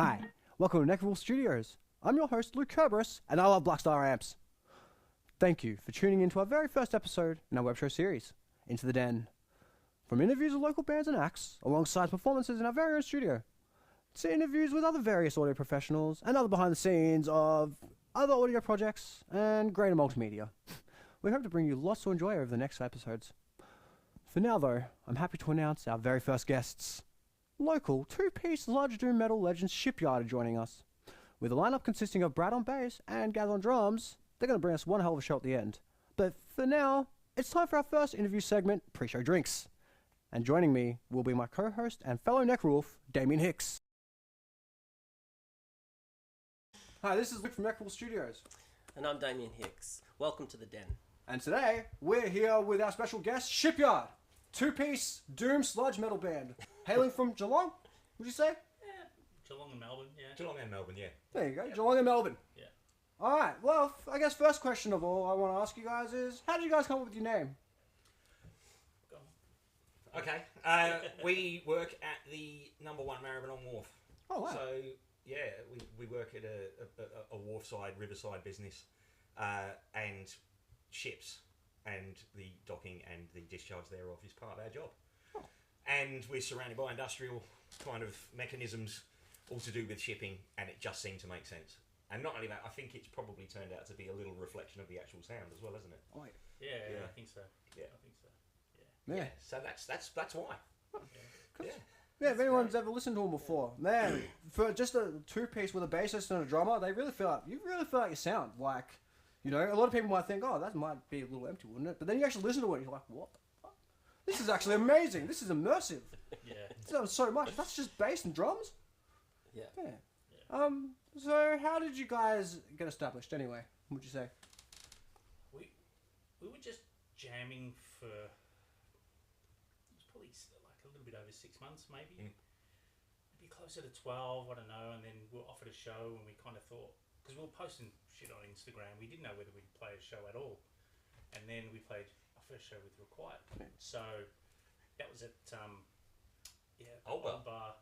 Hi, welcome to NekroWolf Studios. I'm your host, Luke Kerberus, and I love Blackstar amps. Thank you for tuning in to our very first episode in our Webshow series, Into the Den. From interviews with local bands and acts, alongside performances in our very own studio, to interviews with other various audio professionals and other behind the scenes of other audio projects and greater multimedia. We hope to bring you lots to enjoy over the next episodes. For now though, I'm happy to announce our very first guests. Local two-piece large doom metal legends Shipyard are joining us. With a lineup consisting of Brad on bass and Gaz on drums, they're going to bring us one hell of a show at the end. But for now, it's time for our first interview segment, Pre-Show Drinks. And joining me will be my co-host and fellow NekroWolf, Damien Hicks. Hi, this is Luke from NekroWolf Studios. And I'm Damien Hicks. Welcome to the Den. And today, we're here with our special guest, Shipyard. Two-piece doom sludge metal band. Hailing from Geelong, would you say? Yeah, Geelong and Melbourne, yeah. Geelong and Melbourne, yeah. There you go, Geelong and Melbourne. Yeah. Alright, well, I guess first question of all I want to ask you guys is, how did you guys come up with your name? Go on. Okay, we work at the number one Maribyrnong Wharf. Oh, wow. So, yeah, we work at a wharfside, riverside business, and ships, and the docking and the discharge thereof is part of our job. Oh. And we're surrounded by industrial kind of mechanisms, all to do with shipping, and it just seemed to make sense. And not only that, I think it's probably turned out to be a little reflection of the actual sound as well, isn't it? Oh, Yeah, Yeah. I think so. Yeah. I think so. yeah. So that's why. Yeah. Yeah, if anyone's ever listened to them before, man, for just a two-piece with a bassist and a drummer, you really feel like you sound like, you know, a lot of people might think, oh, that might be a little empty, wouldn't it? But then you actually listen to it and you're like, what the fuck? This is actually amazing. This is immersive. Yeah. It sounds so much. That's just bass and drums? Yeah. Yeah. So how did you guys get established anyway, would you say? We were just jamming for, it was probably like a little bit over 6 months maybe. Maybe closer to 12, I don't know. And then we were offered a show and we kind of thought, because we were posting shit on Instagram, we didn't know whether we'd play a show at all. And then we played our first show with Required. So that was at Old Bar. Old Bar.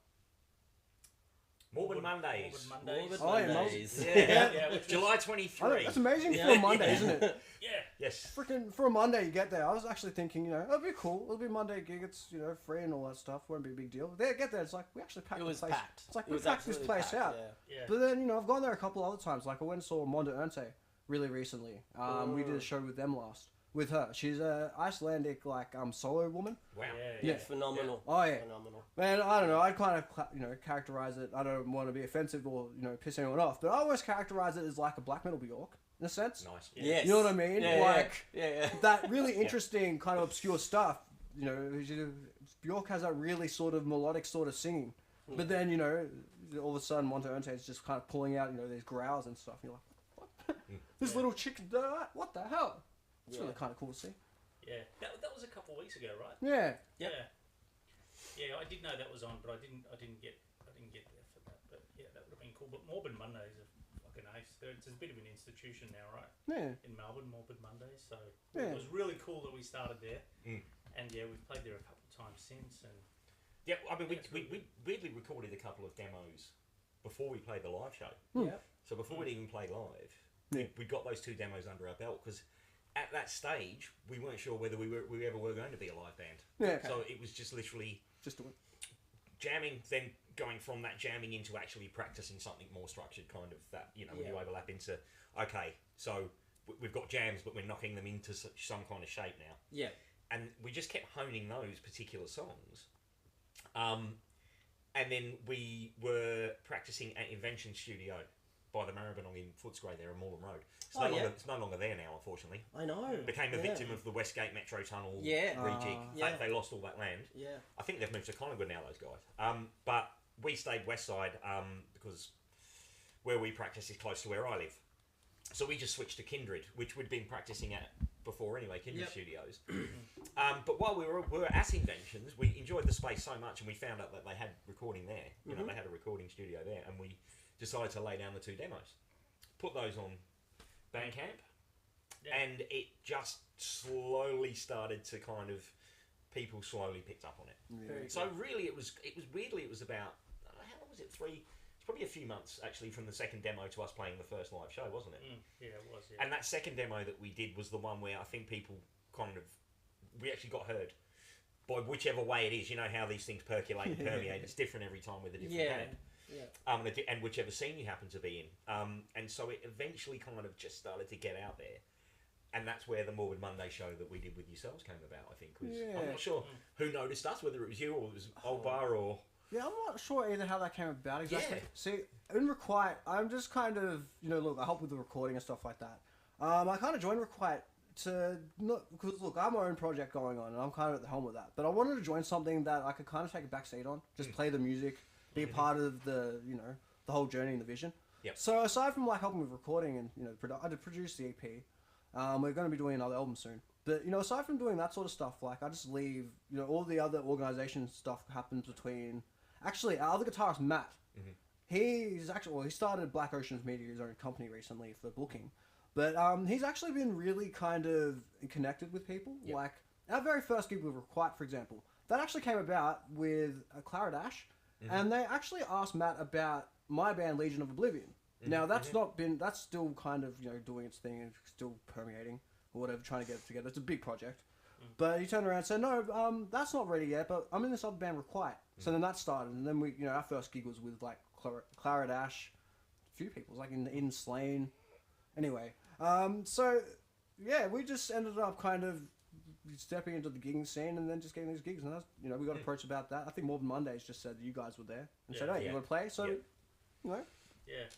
Morbid Mondays. Morbid Mondays. Oh, yeah, Mondays. Yeah, which was- July I 23. think that's amazing for a Monday, isn't it? Yeah. Yes. Freaking for a Monday you get there. I was actually thinking, you know, it'll be cool. It'll be a Monday gig. It's, you know, free and all that stuff. Won't be a big deal. They get there. It's like we actually packed It was the place. packed. It's like It we was packed this absolutely place packed, out. Yeah. But then, you know, I've gone there a couple other times. Like I went and saw Monda Ernte really recently. We did a show with them last. With her. She's a Icelandic like solo woman. Wow. Yeah. Phenomenal. Oh yeah. Phenomenal. Man, I don't know. I'd kind of characterize it. I don't want to be offensive or piss anyone off, but I always characterize it as like a black metal Bjork in a sense. Nice. Yes. You know what I mean? Yeah, Like yeah. that really interesting kind of obscure stuff. You know, Bjork has that really sort of melodic sort of singing, but then all of a sudden Monte Ernte is just kind of pulling out these growls and stuff. And you're like, what? This little chick, what the hell? It's really kind of cool to see. Yeah, that was a couple of weeks ago, right? Yeah. Yep. Yeah, I did know that was on, but I didn't get there for that. But yeah, that would have been cool. But Morbid Mondays are fucking ace. It's a bit of an institution now, right? Yeah. In Melbourne, Morbid Mondays. So Yeah. it was really cool that we started there. Mm. And yeah, we've played there a couple of times since. And Yeah, I mean, we weirdly recorded a couple of demos before we played the live show. Yeah. So before we'd even play live, Yeah. we got those 2 demos under our belt because at that stage we weren't sure whether we ever were going to be a live band. Yeah. So it was just literally Just doing. jamming, then going from that jamming into actually practicing something more structured, kind of that when you overlap into okay, so we've got jams, but we're knocking them into some kind of shape now. Yeah. And we just kept honing those particular songs. And then we were practicing at Invention Studio by the Maribyrnong in Footscray there on Moreland Road. It's no longer there now, unfortunately. I know. Became a victim of the Westgate Metro Tunnel Yeah. rejig. Yeah. They lost all that land. Yeah. I think they've moved to Collingwood now, those guys. But we stayed west side because where we practice is close to where I live. So we just switched to Kindred, which we'd been practicing at before anyway, Kindred Studios. But while we were at Inventions, we enjoyed the space so much and we found out that they had recording there. You know, they had a recording studio there, and we decided to lay down the 2 demos. Put those on Bandcamp, and it just slowly started to kind of, people slowly picked up on it. Yeah. So really it was about, how long was it? probably a few months actually from the second demo to us playing the first live show, wasn't it? Yeah, it was. Yeah. And that second demo that we did was the one where I think people we actually got heard by whichever way it is. You know how these things percolate and permeate. It's different every time with a different band. Yeah. And whichever scene you happen to be in. And so it eventually kind of just started to get out there. And that's where the Morbid Monday show that we did with yourselves came about, I think. I'm not sure who noticed us, whether it was you or it was Old Bar or... Yeah, I'm not sure either how that came about exactly. Yeah. See, in Requite, I'm just kind of, look, I help with the recording and stuff like that. I kind of joined Requite because, look, I have my own project going on and I'm kind of at the helm with that. But I wanted to join something that I could kind of take a back seat on, just play the music, be a part of the, the whole journey and the vision. Yep. So aside from like helping with recording and, I did produce the EP. We're going to be doing another album soon. But, aside from doing that sort of stuff, like, I just leave, all the other organisation stuff happens between... Actually, our other guitarist, Matt, he started Black Oceans Media, his own company recently for booking. But he's actually been really kind of connected with people. Yep. Like, our very first gig with Requite, for example, that actually came about with Clara Dash. And they actually asked Matt about my band, Legion of Oblivion. Now, that's still kind of, doing its thing and still permeating or whatever, trying to get it together. It's a big project. But he turned around and said, no, that's not ready yet, but I'm in this other band, Requite. So then that started, and then we, our first gig was with, like, Clara Dash, a few people, like in Slane. Anyway, so, yeah, we just ended up kind of stepping into the gigging scene and then just getting these gigs. And that's, we got approached about that. I think Morbid Mondays just said that you guys were there and said, hey, you want to play? So, Yeah.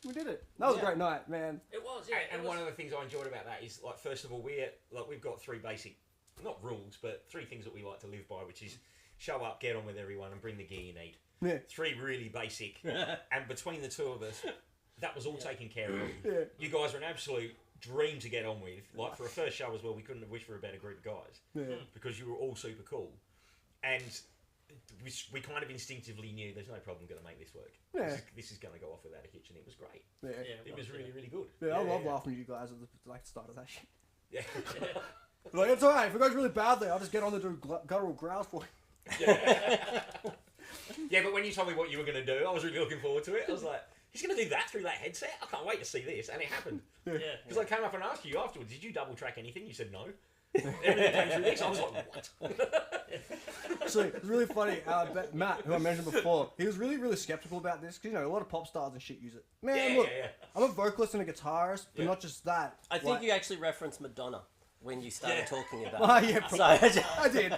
we did it. That was a great night, man. It was, yeah. And one of the things I enjoyed about that is, like, first of all, we've got three basic, not rules, but three things that we like to live by, which is show up, get on with everyone, and bring the gear you need. Yeah. Three really basic, and between the two of us, that was all taken care of. Yeah. You guys are an absolute dream to get on with. Like, for a first show as well, we couldn't have wished for a better group of guys. Yeah. Because you were all super cool. And we kind of instinctively knew there's no problem going to make this work. Yeah. This is going to go off without a hitch, and it was great. Yeah. It was really, really good. Yeah, I love laughing at you guys at the start of that shit. Yeah. Like, it's alright, if it goes really badly, I'll just get on there and do guttural growls for you. Yeah, but when you told me what you were going to do, I was really looking forward to it. I was like, he's going to do that through that headset? I can't wait to see this. And it happened. Yeah. Because I came up and asked you afterwards, did you double track anything? You said no. Everything came through this. I was like, what? So it's really funny. Matt, who I mentioned before, he was really, really skeptical about this because a lot of pop stars and shit use it. Man, look, I'm a vocalist and a guitarist, but not just that. I think you actually referenced Madonna when you started talking about Oh, it. yeah, So, I did.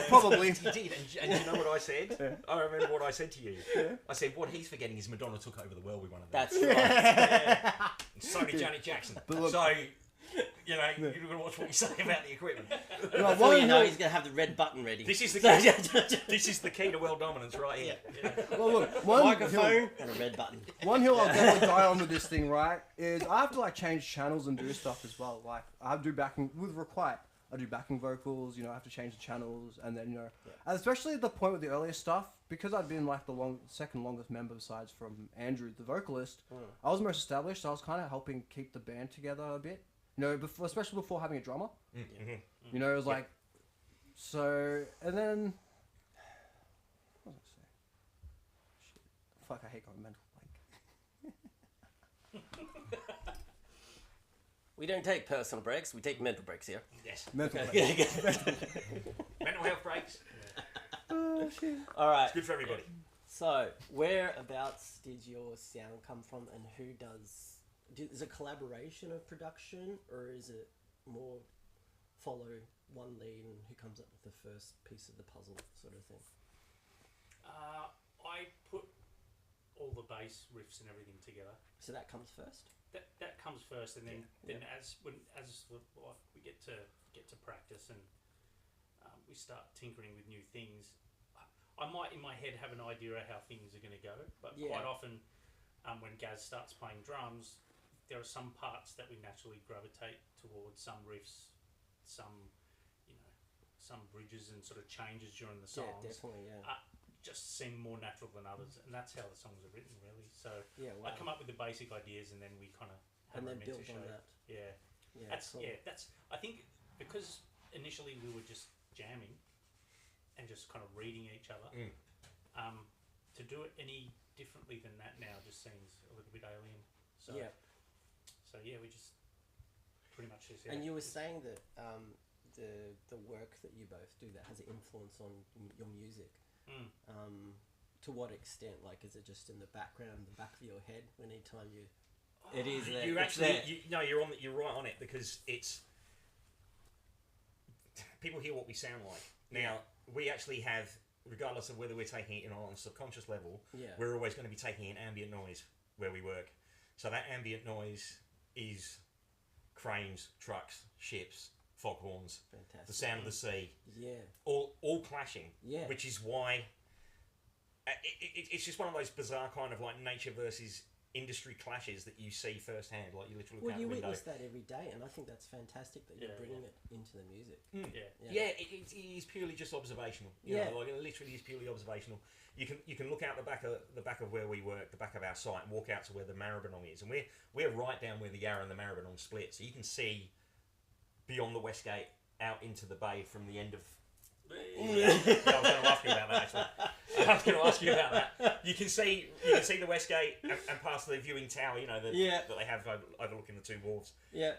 Probably. You did, and you know what I said? I remember what I said to you. I said, what he's forgetting is Madonna took over the world with one of them. that's right. And so did Janet Jackson. look- So, you're going to watch what you say about the equipment. Before you know, he's going to have the red button ready. This is the key. This is the key to world dominance right here. Well, look, one Microphone and a red button. One hill I'll definitely die on with this thing, right, is I have to, like, change channels and do stuff as well. Like, I do backing, with Requite, I do backing vocals, I have to change the channels, and then, and especially at the point with the earlier stuff, because I'd been, like, the second longest member besides from Andrew, the vocalist, I was most established, so I was kind of helping keep the band together a bit. Especially before having a drummer. It was like, so, and then, what was I saying? Shit. Fuck, I hate going mental blank. We don't take personal breaks, we take mental breaks here. Yes. Mental blank. Mental health breaks. Oh, shit. Alright, It's good for everybody. so whereabouts did your sound come from and who does... Is it collaboration of production, or is it more follow one lead and who comes up with the first piece of the puzzle sort of thing? I put all the bass riffs and everything together. So that comes first? That comes first, and then as we get to practice and we start tinkering with new things, I might in my head have an idea of how things are going to go, but quite often when Gaz starts playing drums, there are some parts that we naturally gravitate towards, some riffs, some bridges and sort of changes during the songs. Yeah, definitely, Just seem more natural than others, and that's how the songs are written, really. So wow. I come up with the basic ideas, and then we kind of And then build on that. Yeah, Cool. that's. I think because initially we were just jamming and just kind of reading each other. To do it any differently than that now just seems a little bit alien. So Yeah. So yeah, we just pretty much just. And you were saying that the work that you both do that has an influence on your music. To what extent? Like, is it just in the background, the back of your head, when anytime you? It is there. You It's actually, there. you're right on it, because it's people hear what we sound like. Now we actually have, regardless of whether we're taking it on a subconscious level, we're always going to be taking in ambient noise where we work. So that ambient noise is cranes, trucks, ships, foghorns, Fantastic. the sound of the sea, Yeah. all clashing. Yeah. Which is why it's just one of those bizarre kind of like nature versus industry clashes that you see firsthand. Like you literally look out Well, you the window. witness that every day, and I think that's fantastic that you're bringing it into the music. Yeah, it is purely just observational. You know, like it literally is purely observational. You can look out the back of where we work, the back of our site, and walk out to where the Maribyrnong is, and we're right down where the Yarra and the Maribyrnong split, so you can see beyond the West Gate out into the bay from the end of. Yeah, I was going to ask you about that. Actually, I was going to ask you about that. You can see the West Gate and past the viewing tower. You know that they have overlooking the two wharves. Yeah.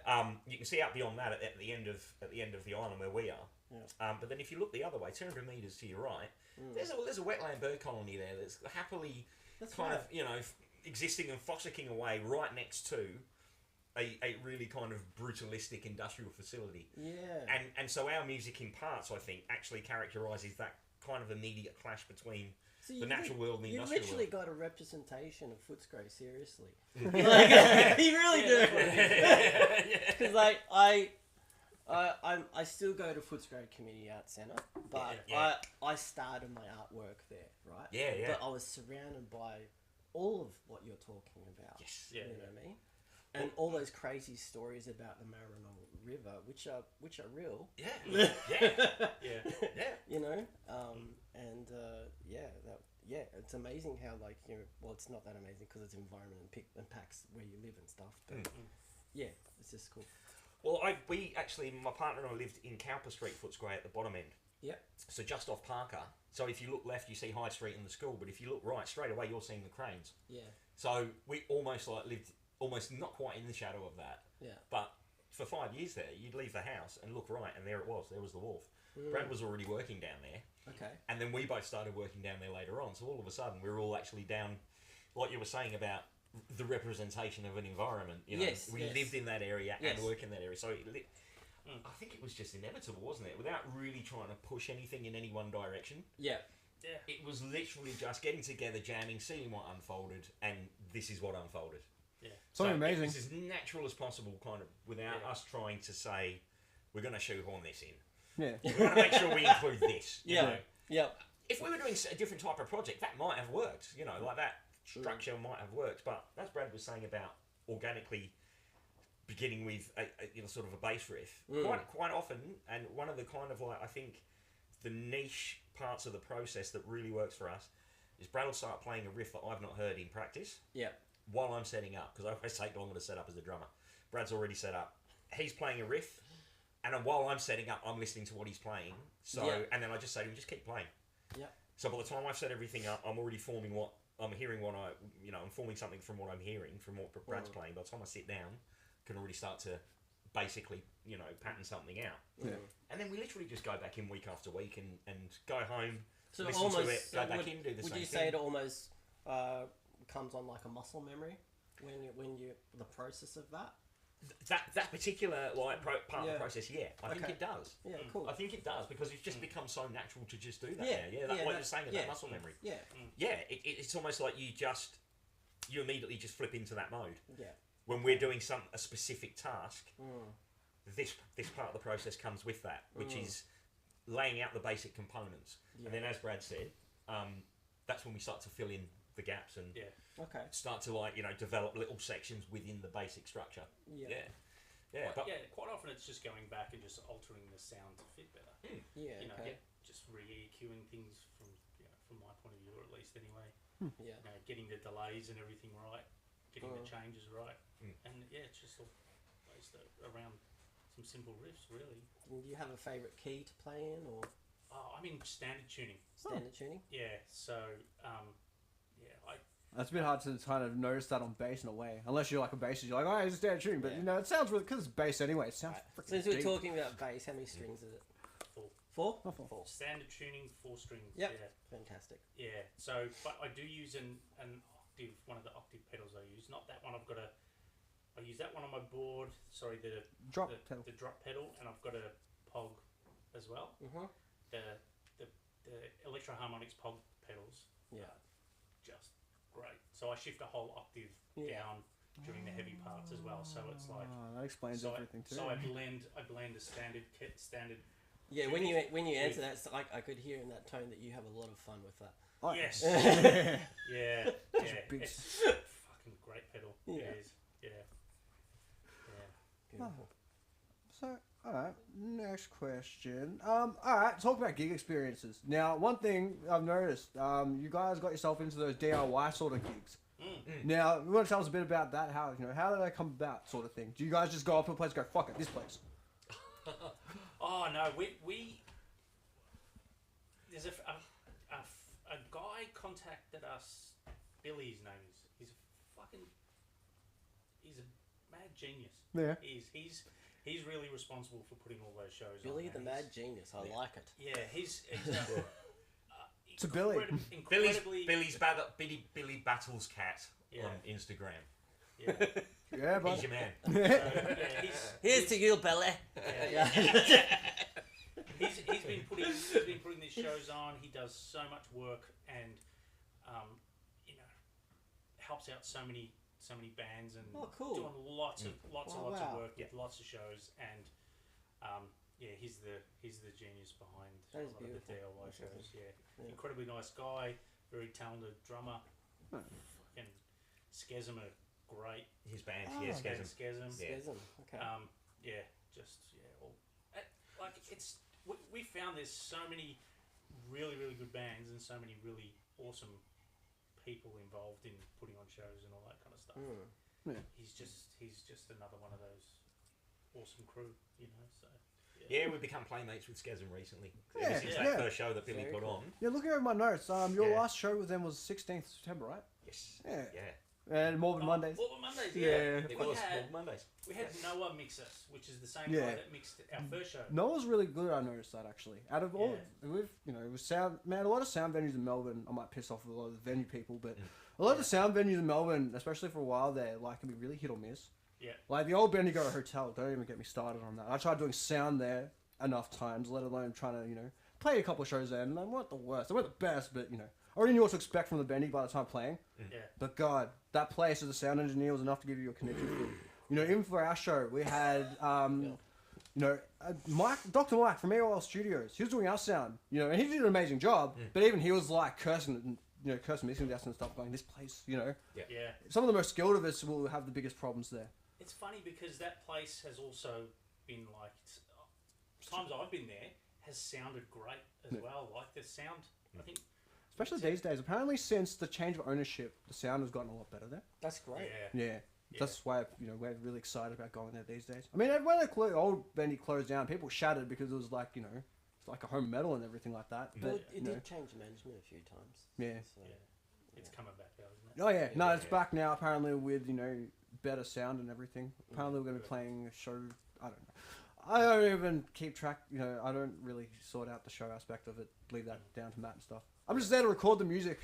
You can see out beyond that at the end of the island where we are. Yeah. But then if you look the other way, 200 metres to your right, there's a wetland bird colony there that's happily of existing and fossicking away right next to a really kind of brutalistic industrial facility. Yeah. And so our music in parts, I think, actually characterises that kind of immediate clash between the natural world and the industrial world. You literally got a representation of Footscray, seriously. Like, you really do. Because like I still go to Footscray Community Arts Centre, but I started my artwork there, right? Yeah, yeah. But I was surrounded by all of what you're talking about. Yes. You know what I mean? And all those crazy stories about the Maribyrnong River, which are real. Yeah. You know, it's amazing how well, it's not that amazing because it's environment and impacts where you live and stuff. But yeah, it's just cool. Well, my partner and I lived in Cowper Street, Footscray, at the bottom end. Yeah. So just off Parker. So if you look left, you see High Street and the school, but if you look right, straight away you're seeing the cranes. Yeah. So we almost lived almost not quite in the shadow of that. Yeah. But for 5 years there, you'd leave the house and look right, and there it was. There was the wharf. Brad was already working down there. Okay. And then we both started working down there later on. So all of a sudden, we were all actually down, like you were saying about the representation of an environment. You know, we lived in that area and worked in that area. So I think it was just inevitable, wasn't it? Without really trying to push anything in any one direction. Yeah. Yeah. It was literally just getting together, jamming, seeing what unfolded, and this is what unfolded. Yeah. Something amazing. It was as natural as possible, kind of, without us trying to say, we're going to shoehorn this in. Yeah. We're going to make sure we include this. You know? Yeah. If we were doing a different type of project, that might have worked. You know, like that structure might have worked. But as Brad was saying about organically beginning with a sort of a bass riff, quite often, and one of the kind of I think the niche parts of the process that really works for us is Brad will start playing a riff that I've not heard in practice. Yeah. While I'm setting up, because I always take longer to set up as a drummer. Brad's already set up. He's playing a riff, and while I'm setting up, I'm listening to what he's playing. So, and then I just say to him, just keep playing. Yeah. So by the time I've set everything up, I'm already forming I'm forming something from what I'm hearing, from what Brad's playing. By the time I sit down, I can already start to basically, pattern something out. Yeah. And then we literally just go back in week after week and go home, So listen almost, to it, go back in, do the same thing. Would you say it almost comes on like a muscle memory when you the process of that? That particular part of the process, I think it does. Yeah, cool. I think it does because it's just become so natural to just do that. Yeah, What you're saying about muscle memory. Yeah. It's almost like you immediately just flip into that mode. Yeah. When we're doing a specific task, this part of the process comes with that, which is laying out the basic components, and then as Brad said, that's when we start to fill in the gaps and start to develop little sections within the basic structure. Quite often it's just going back and just altering the sound to fit better. Just re-EQing things from my point of view, or at least anyway. Getting the delays and everything right, getting the changes right, and it's just all based around some simple riffs, really. Do you have a favourite key to play in, or? I'm in standard tuning. Standard tuning. Yeah. So, It's a bit hard to kind of notice that on bass in a way. Unless you're like a bassist, you're like, oh, it's a standard tuning. But, Yeah. you know, it sounds really... Because it's bass anyway, it sounds freaking Since we're deep. talking about bass, how many strings is it? 4. 4? Oh, 4. Standard tuning, 4 strings. Yep. Yeah. Fantastic. Yeah. So, but I do use an octave, one of the octave pedals I use. Not that one. I use that one on my board. Sorry, the Drop pedal. the drop pedal, and I've got a Pog as well. Mm-hmm. The Electro Harmonics Pog pedals. Yeah. Are just great. So I shift a whole octave down during the heavy parts as well. So it's like that explains everything too. So I blend a standard standard. Yeah, when you answer that, it's like I could hear in that tone that you have a lot of fun with that. Oh, Yes. yeah. Yeah. big It's fucking great pedal. Yeah. It is. Yeah. Beautiful. So, alright, next question. Alright, talk about gig experiences. Now, one thing I've noticed, you guys got yourself into those DIY sort of gigs. Now, you want to tell us a bit about that? How did they come about, sort of thing? Do you guys just go up to a place and go, fuck it, this place? Oh no, we there's a guy contacted us. Billy, his name is. He's a mad genius. Yeah. He's really responsible for putting all those shows on. Billy the and Mad Genius. I like it. Yeah, he's It's a Billy. Incredibly. Billy Battles Cat Yeah. on Instagram. Yeah. Yeah, but He's your man. So, yeah, Here's to you, Billy. He's been putting these shows on. He does so much work and helps out so many bands and cool. doing lots of Wow. work with lots of shows and he's the genius behind That a is lot of the beautiful. DIY That's shows. awesome. Yeah. Incredibly nice guy, very talented drummer. Fucking Schism are great. His band, Oh. Schism. Schism. Yeah. Schism. Okay. We found there's so many really, really good bands and so many really awesome people involved in putting on shows and all that kind of stuff. Yeah. He's just another one of those awesome crew, So Yeah, we've become playmates with Schism recently. Yeah, Ever since yeah. that first show that Billy Very put cool. on. Yeah, looking over my notes, your Yeah. last show with them was 16th September, right? Yes. Yeah. Yeah. And Morbid Mondays. Morbid Mondays, Yeah. It was Mondays. We had Noah mix us, which is the same Yeah. guy that mixed our first show. Noah's really good. I noticed that actually. Out of all, Yeah. with with sound, man, a lot of sound venues in Melbourne. I might piss off a lot of the venue people, but a lot of the sound venues in Melbourne, especially for a while there, like can be really hit or miss. Yeah. Like the old Bendigo Hotel. Don't even get me started on that. I tried doing sound there enough times, let alone trying to play a couple of shows there, and they weren't the worst. They weren't the best, but I already knew what to expect from the Bendy by the time playing. Yeah. But God, that place as a sound engineer was enough to give you a connection feel. Even for our show, we had, Dr. Mike from AOL Studios. He was doing our sound, and he did an amazing job. But even he was like cursing mixing desks and stuff, going, this place, Yeah. Some of the most skilled of us will have the biggest problems there. It's funny because that place has also been like times I've been there has sounded great as well. Like the sound, I think. Especially these days. Apparently, since the change of ownership, the sound has gotten a lot better there. That's great. Yeah. That's why we're really excited about going there these days. I mean, when the old Bendy closed down, people shattered because it was like it's like a home metal and everything like that. Well, But it did change management a few times. Yeah. So, It's coming back though, isn't it? Oh yeah, no, it's back now. Apparently with better sound and everything. Apparently we're going to be playing a show. I don't know. I don't even keep track. I don't really sort out the show aspect of it. Leave that down to Matt and stuff. I'm just there to record the music.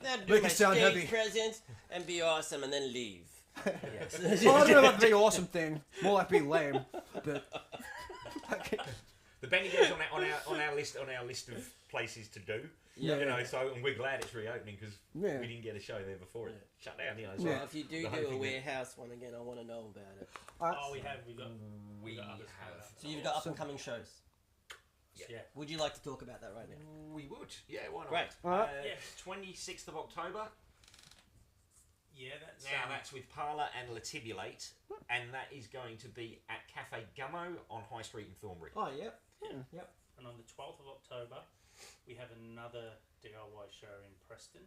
That'd Make my it sound stage heavy. presence and be awesome and then leave. Yes. Well, I don't know about the big awesome thing. More like be lame. But The Benny goes on our list of places to do. Yeah. So and we're glad it's reopening because Yeah. we didn't get a show there before it shut down. So Well, if you do the do a hoping that- warehouse one again, I want to know about it. We got others coming up. So you've got up and coming shows. Yeah. Would you like to talk about that right now? We would, yeah, why not? Great. Yeah. 26th of October. Yeah, that's Now that's with Parlour and Latibulate, and that is going to be at Cafe Gummo on High Street in Thornbury. Oh, yep. Yeah. Yep. And on the 12th of October, we have another DIY show in Preston.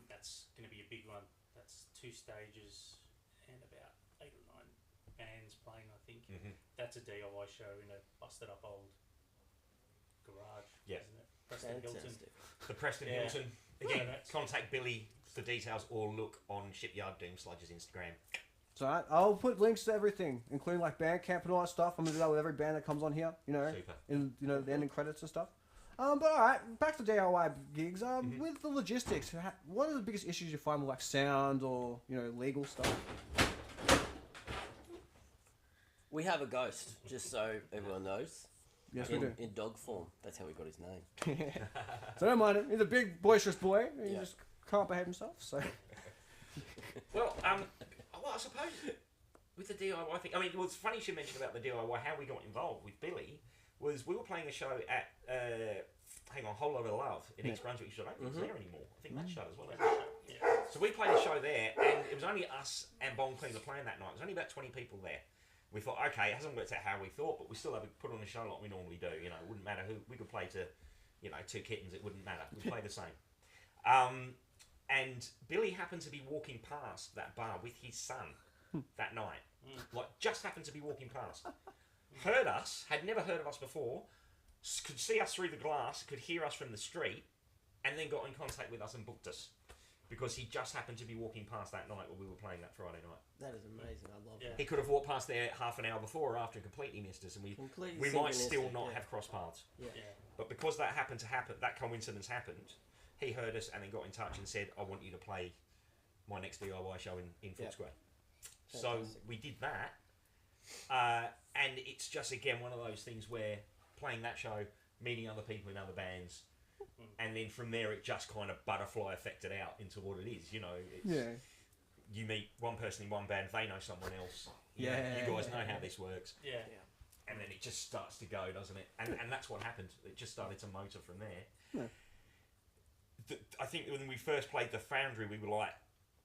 That's going to be a big one. That's 2 stages and about 8 or 9 bands playing, I think. Mm-hmm. That's a DIY show in a busted up old garage, Yeah. isn't it? Preston Hilton. Fantastic. The Preston Yeah. Hilton. Again, that's- contact Billy for details or look on Shipyard Doom Sludge's Instagram. So I'll put links to everything, including like Bandcamp and all that stuff. I'm gonna do that with every band that comes on here, Super. in the ending credits and stuff. But all right, back to DIY gigs. With the logistics, what are the biggest issues you find with like sound or legal stuff? We have a ghost, just so everyone knows. Yes, we do. In dog form. That's how we got his name. So don't mind him. He's a big, boisterous boy. He Yeah. just can't behave himself. So Well, I suppose with the DIY thing, I mean, it was funny you mentioned about the DIY. How we got involved with Billy was we were playing a show at Whole Lot of Love in East Brunswick. I don't think it's there anymore. I think that's shut as well. Isn't it? Yeah. So we played a show there, and it was only us and Bon Cleaner playing that night. There was only about 20 people there. We thought, okay, it hasn't worked out how we thought, but we still have put on a show like we normally do. It wouldn't matter who we could play to, two kittens. It wouldn't matter. We'd play the same. And Billy happened to be walking past that bar with his son that night. Like, just happened to be walking past. Heard us, had never heard of us before, could see us through the glass, could hear us from the street, and then got in contact with us and booked us. Because he just happened to be walking past that night when we were playing that Friday night. That is amazing. I love Yeah. it. He could have walked past there half an hour before or after and completely missed us, and we might still synchronistic, not yeah. have crossed paths. Yeah. But because that happened to happen, that coincidence happened, he heard us and then got in touch and said, I want you to play my next DIY show in Footscray. So Fantastic. we did that, and it's just, again, one of those things where playing that show, meeting other people in other bands, and then from there it just kind of butterfly affected out into what it is. It's, you meet one person in one band, they know someone else. You guys know how this works. Yeah. And then it just starts to go, doesn't it? And that's what happened. It just started to motor from there. I think when we first played the Foundry, we were like,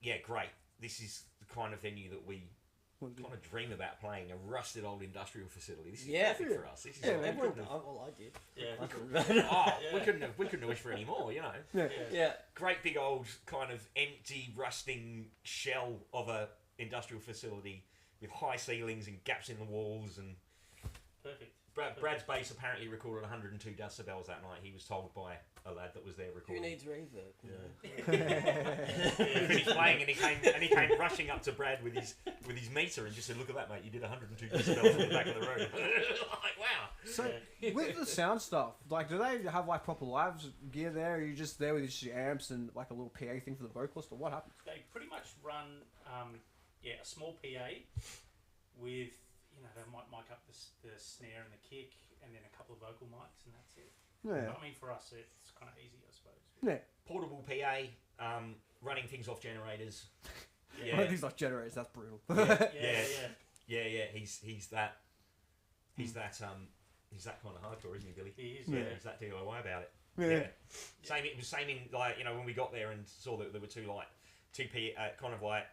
yeah, great. This is the kind of venue that we kind of dream about playing, a rusted old industrial facility. This is perfect for us. This is Everyone, I did. Yeah. we couldn't have wished for any more, Yeah. Great big old kind of empty, rusting shell of a industrial facility with high ceilings and gaps in the walls. And Perfect. Brad's bass apparently recorded 102 decibels that night. He was told by a lad that was there Who recording. needs reverb? He finished playing and he came rushing up to Brad with his meter and just said, "Look at that, mate! You did 102 decibels in the back of the room." Like, wow. So with the sound stuff, like, do they have like proper live gear there? Or are you just there with your amps and like a little PA thing for the vocalist, or what happens? They pretty much run, a small PA with, they might mic up the snare and the kick, and then a couple of vocal mics, and that's it. Yeah. I mean, for us, it's kind of easy, I suppose. Yeah. Portable PA, running things off generators. Yeah. These like generators, that's brutal. Yeah. He's that kind of hardcore, isn't he, Billy? He is, He's that DIY about it. Yeah. Same in like when we got there and saw that there were two PA kind of like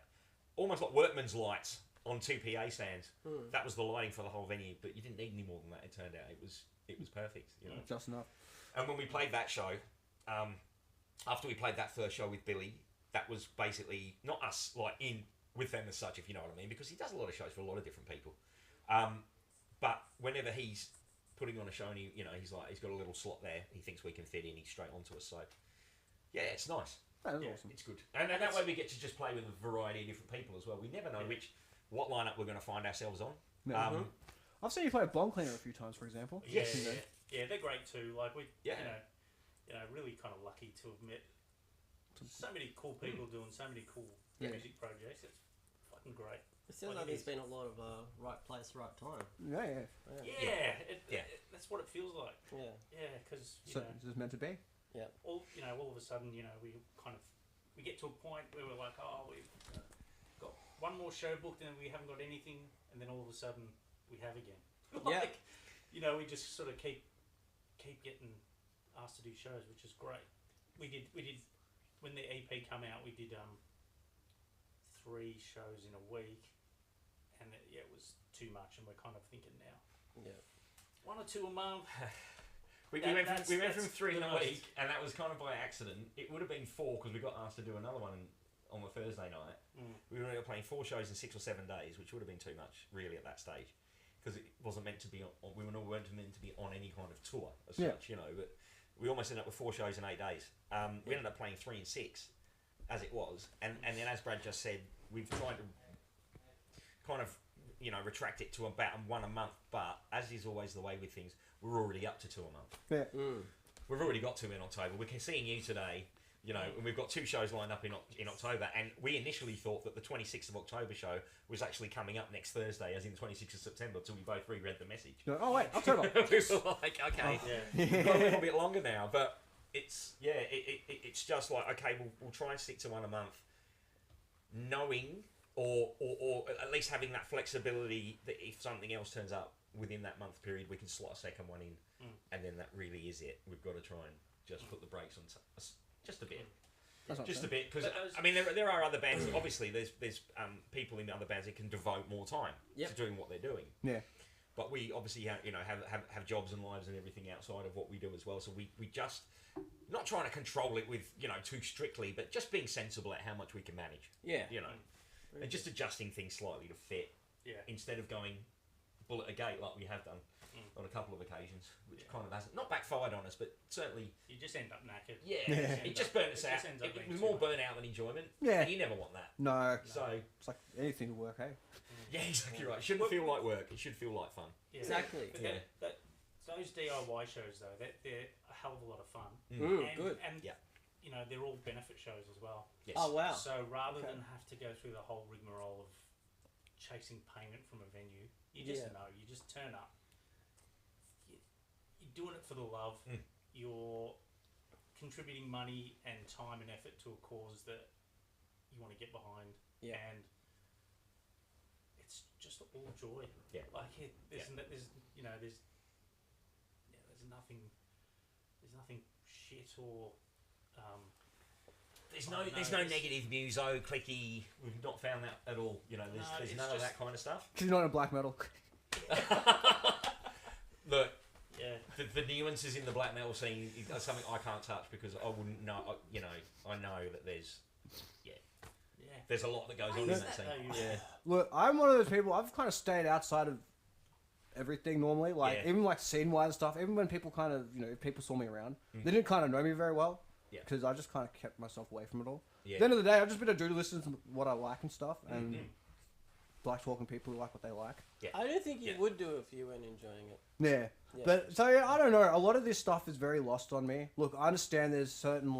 almost like workman's lights on two PA stands. That was the lighting for the whole venue, but you didn't need any more than that. It turned out it was perfect. Just enough. And when we played that show, after we played that first show with Billy, that was basically not us like in with them as such, if you know what I mean, because he does a lot of shows for a lot of different people. But whenever he's putting on a show and he's got a little slot there, he thinks we can fit in, he's straight onto us. So yeah, it's nice. That's awesome. It's good. And that way we get to just play with a variety of different people as well. We never know what lineup we're going to find ourselves on. I've seen you play Bomb Cleaner a few times, for example. Yeah, they're great too. Like we, Yeah. really kind of lucky to admit so many cool people doing so many cool music projects. It's fucking great. It sounds like there's been a lot of right place, right time. Yeah. That's what it feels like. Yeah. Because So it's just meant to be. all of a sudden, we get to a point where we're like, oh, we've got one more show booked and we haven't got anything, and then all of a sudden we have again. We just sort of keep getting asked to do shows, which is great. We did when the EP came out, we did 3 shows in a week, and it was too much, and we're kind of thinking now, 1 or 2 a month. We went from 3 in a most. week, and that was kind of by accident. It would have been 4 because we got asked to do another one on the Thursday night. We were playing 4 shows in 6 or 7 days, which would have been too much, really, at that stage, because it wasn't meant to be. We weren't meant to be on any kind of tour as such, But we almost ended up with 4 shows in 8 days. We ended up playing 3 and 6, as it was, and then as Brad just said, we've tried to kind of retract it to about 1 a month. But as is always the way with things, we're already up to 2 a month. Yeah. We've already got 2 in October. We're seeing you today. And we've got 2 shows lined up in October, and we initially thought that the 26th of October show was actually coming up next Thursday, as in 26th of September, until we both reread the message. Oh wait, October. We were like, okay, we've got a little bit longer now, but it's just like, okay, we'll try and stick to 1 a month, knowing or at least having that flexibility that if something else turns up within that month period, we can slot a second one in, and then that really is it. We've got to try and just put the brakes on. Just a bit. Just a bit, because I mean, there are other bands. Obviously, there's people in the other bands that can devote more time to doing what they're doing. Yeah. But we obviously have jobs and lives and everything outside of what we do as well. So we just not trying to control it with too strictly, but just being sensible at how much we can manage. Yeah. And just adjusting things slightly to fit. Yeah. Instead of going bullet a gate like we have done on a couple of occasions, which kind of hasn't not backfired on us, but certainly you just end up knackered. It just burnt us out. It was more burnout than enjoyment. Yeah, and you never want that. No. So it's like anything to work, hey. Yeah, exactly right. It shouldn't feel like work. It should feel like fun. Yeah. Exactly. But those DIY shows though, they're a hell of a lot of fun. Good. And they're all benefit shows as well. Yes. Oh wow. So rather than have to go through the whole rigmarole of chasing payment from a venue, you just know, you just turn up. You're doing it for the love. You're contributing money and time and effort to a cause that you want to get behind. Yeah. And it's just all joy. Yeah. Like there's nothing shit or. There's no negative muso, clicky. We've not found that at all. There's none of that kind of stuff. Because you're not in black metal. Look, the nuances in the black metal scene are something I can't touch because I wouldn't know. I know that there's a lot that goes on in that scene. Look, I'm one of those people. I've kind of stayed outside of everything normally, even like scene-wise stuff. Even when people kind of, people saw me around, they didn't kind of know me very well. Because I just kind of kept myself away from it all. At the end of the day, I've just been a dude who listens to what I like and stuff, and like talking to people who like what they like. I don't think you would do it if you weren't enjoying it. Yeah. But so I don't know. A lot of this stuff is very lost on me. Look, I understand there's certain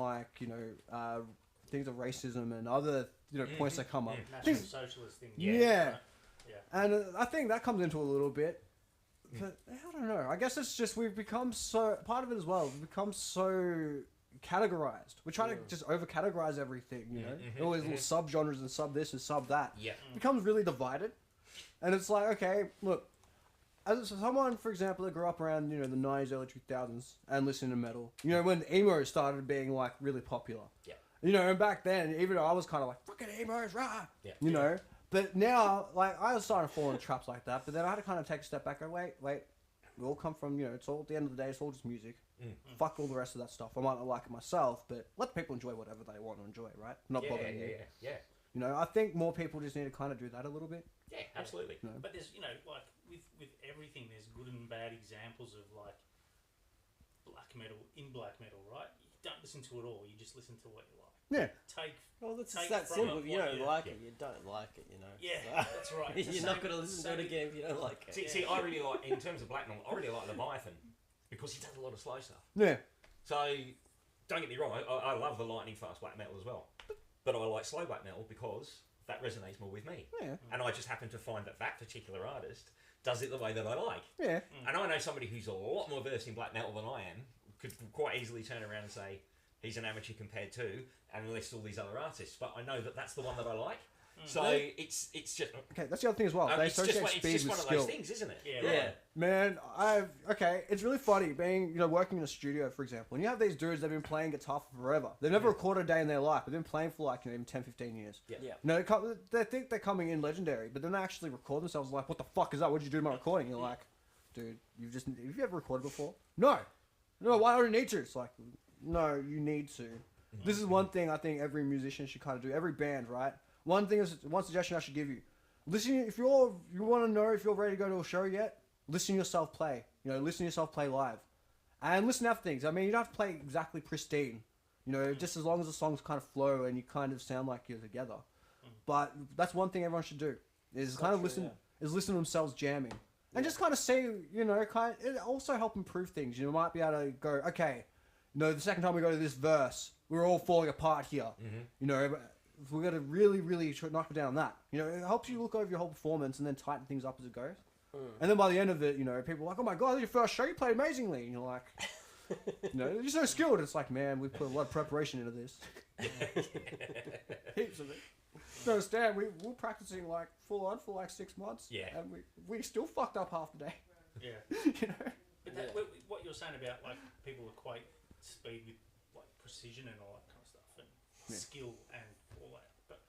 things of racism and other points that come up. National socialist thing. Yeah. And I think that comes into a little bit. But I don't know. I guess it's just we've become so part of it as well. We've become so categorized. We're trying to just over categorize everything, all these little subgenres and sub this and sub that. Yeah. It becomes really divided. And it's like, okay, look, as someone, for example, that grew up around, the 90s, early 2000s and listening to metal, when emo started being like really popular. Yeah. And back then, even though I was kind of like, fucking emos, rah! Yeah. But now, like, I was starting to fall into traps like that, but then I had to kind of take a step back and wait, we all come from, it's all, at the end of the day, it's all just music. Fuck all the rest of that stuff. I might not like it myself, but let people enjoy whatever they want to enjoy, right? Not bothering you. Yeah. I think more people just need to kind of do that a little bit. Yeah, absolutely. But there's, like, with everything, there's good and bad examples of, like, black metal, right? You don't listen to it all, you just listen to what you like. Yeah. That's that simple. If you don't like it, you don't like it, Yeah, that's right. You're not going to listen to it again if you don't like it. See, I really like, in terms of black metal, I really like Leviathan because he does a lot of slow stuff. Yeah. So, don't get me wrong, I love the lightning fast black metal as well. But I like slow black metal because that resonates more with me. Yeah. And I just happen to find that particular artist does it the way that I like. Yeah. And I know somebody who's a lot more versed in black metal than I am could quite easily turn around and say, he's an amateur compared to, and list all these other artists. But I know that that's the one that I like. So it's just... Okay, that's the other thing as well. They associate speed with skill. It's just one of those things, isn't it? Yeah. Man, it's really funny being, working in a studio, for example, and you have these dudes that have been playing guitar for forever. They've never recorded a day in their life. They've been playing for like, even 10, 15 years. Yeah. They think they're coming in legendary, but then they actually record themselves like, what the fuck is that? What did you do to my recording? You're like, dude, have you ever recorded before? No, why don't you need to? It's like, no, you need to. This is one thing I think every musician should kind of do. Every band, right? One suggestion I should give you. Listen, if you want to know if you're ready to go to a show yet, listen to yourself play. Listen to yourself play live. and listen out for things. I mean, you don't have to play exactly pristine. You know, just as long as the songs kind of flow and you kind of sound like you're together. But that's one thing everyone should do is kind of listen to themselves jamming and just kind of see, you know, it also help improve things. You might be able to go, okay, you know, the second time we go to this verse, we're all falling apart here. You know, we're going to really, really knock it down on that. You know, it helps you look over your whole performance and then tighten things up as it goes. And then by the end of it, you know, people are like, oh my God, this is your first show, you played amazingly. And you're like, you know, you're so skilled. It's like, man, we put a lot of preparation into this. Heaps of it. You understand, we were practicing like full on for like 6 months. Yeah. And we still fucked up half the day. Yeah. You know? But what you're saying about like people equate speed with like precision and all that kind of stuff and skill and all that, but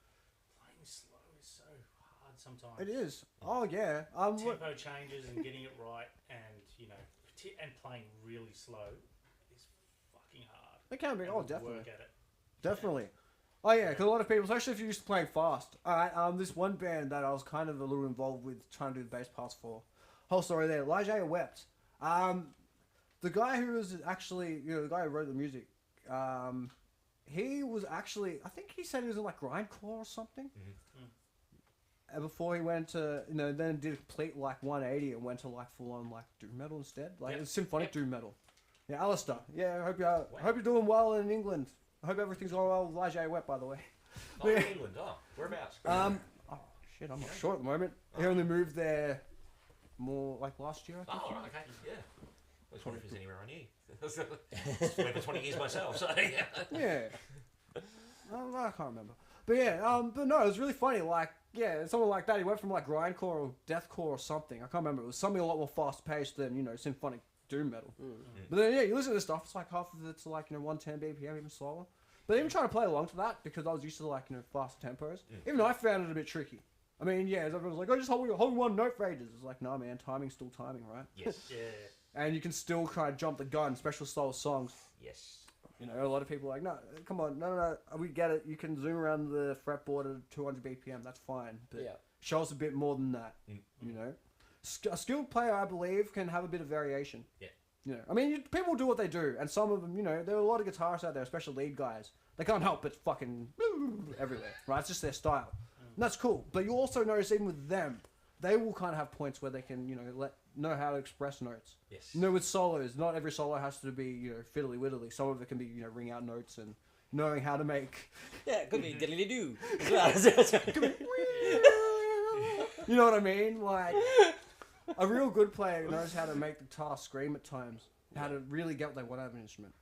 playing slow is so hard sometimes. It is. Oh yeah. Tempo changes and getting it right, and you know, and playing really slow is fucking hard. It can be. And Oh, definitely. Work at it. Definitely. Oh yeah, because a lot of people, especially if you're used to playing fast. Alright, this one band that I was kind of a little involved with trying to do the bass parts for. Whole story there. Elijah Wept. The guy who was actually, you know, the guy who wrote the music, he was actually, I think he said he was in like grindcore or something. And before he went to, you know, then did a complete like 180 and went to like full on like doom metal instead, like symphonic doom metal. Yeah, Alistair. Yeah, I hope you're doing well in England. I hope everything's going well with Elijah Wet, by the way. Oh, in England. Oh, whereabouts? Oh shit, I'm not sure at the moment. He only moved there more like last year, I think. Oh, right, okay, yeah. I was wondering if there's anywhere I knew. Spent for 20 years myself, so yeah. Yeah. I can't remember. But yeah, but no, it was really funny. Like, yeah, someone like that, he went from like grindcore or deathcore or something. I can't remember. It was something a lot more fast paced than, you know, symphonic doom metal. But then, yeah, you listen to this stuff, it's like half of it's like, you know, 110 BPM, even slower. But even trying to play along to that, because I was used to like, you know, faster tempos, even I found it a bit tricky. I mean, yeah, everyone's like, oh, just hold one note for ages. It's like, no, man, timing's still timing, right? Yes. Yeah. And you can still kind of jump the gun, special style songs. Yes. You know, a lot of people are like, no, come on, no, we get it. You can zoom around the fretboard at 200 BPM, that's fine. But show us a bit more than that, you know? A skilled player, I believe, can have a bit of variation. Yeah. You know, I mean, people do what they do, and some of them, you know, there are a lot of guitarists out there, especially lead guys. They can't help but fucking everywhere, right? It's just their style. And that's cool. But you also notice even with them, they will kind of have points where they can, you know, know how to express notes. Yes. You know, with solos, not every solo has to be, you know, fiddly-widdly. Some of it can be, you know, ring out notes and knowing how to make... Yeah, it could be diddly-doo as well. You know what I mean? Like, a real good player knows how to make the guitar scream at times. How to really get what they want out of an instrument.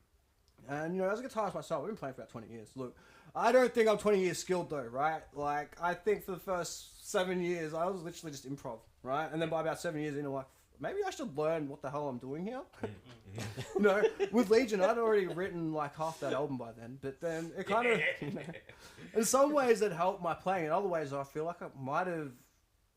And, you know, as a guitarist myself, I've been playing for about 20 years. Look, I don't think I'm 20 years skilled, though, right? Like, I think for the first 7 years, I was literally just improv, right? And then by about 7 years in, I'm like, maybe I should learn what the hell I'm doing here. You know, with Legion, I'd already written, like, half that album by then. But then it kind of, you know, in some ways it helped my playing. In other ways, I feel like I might have,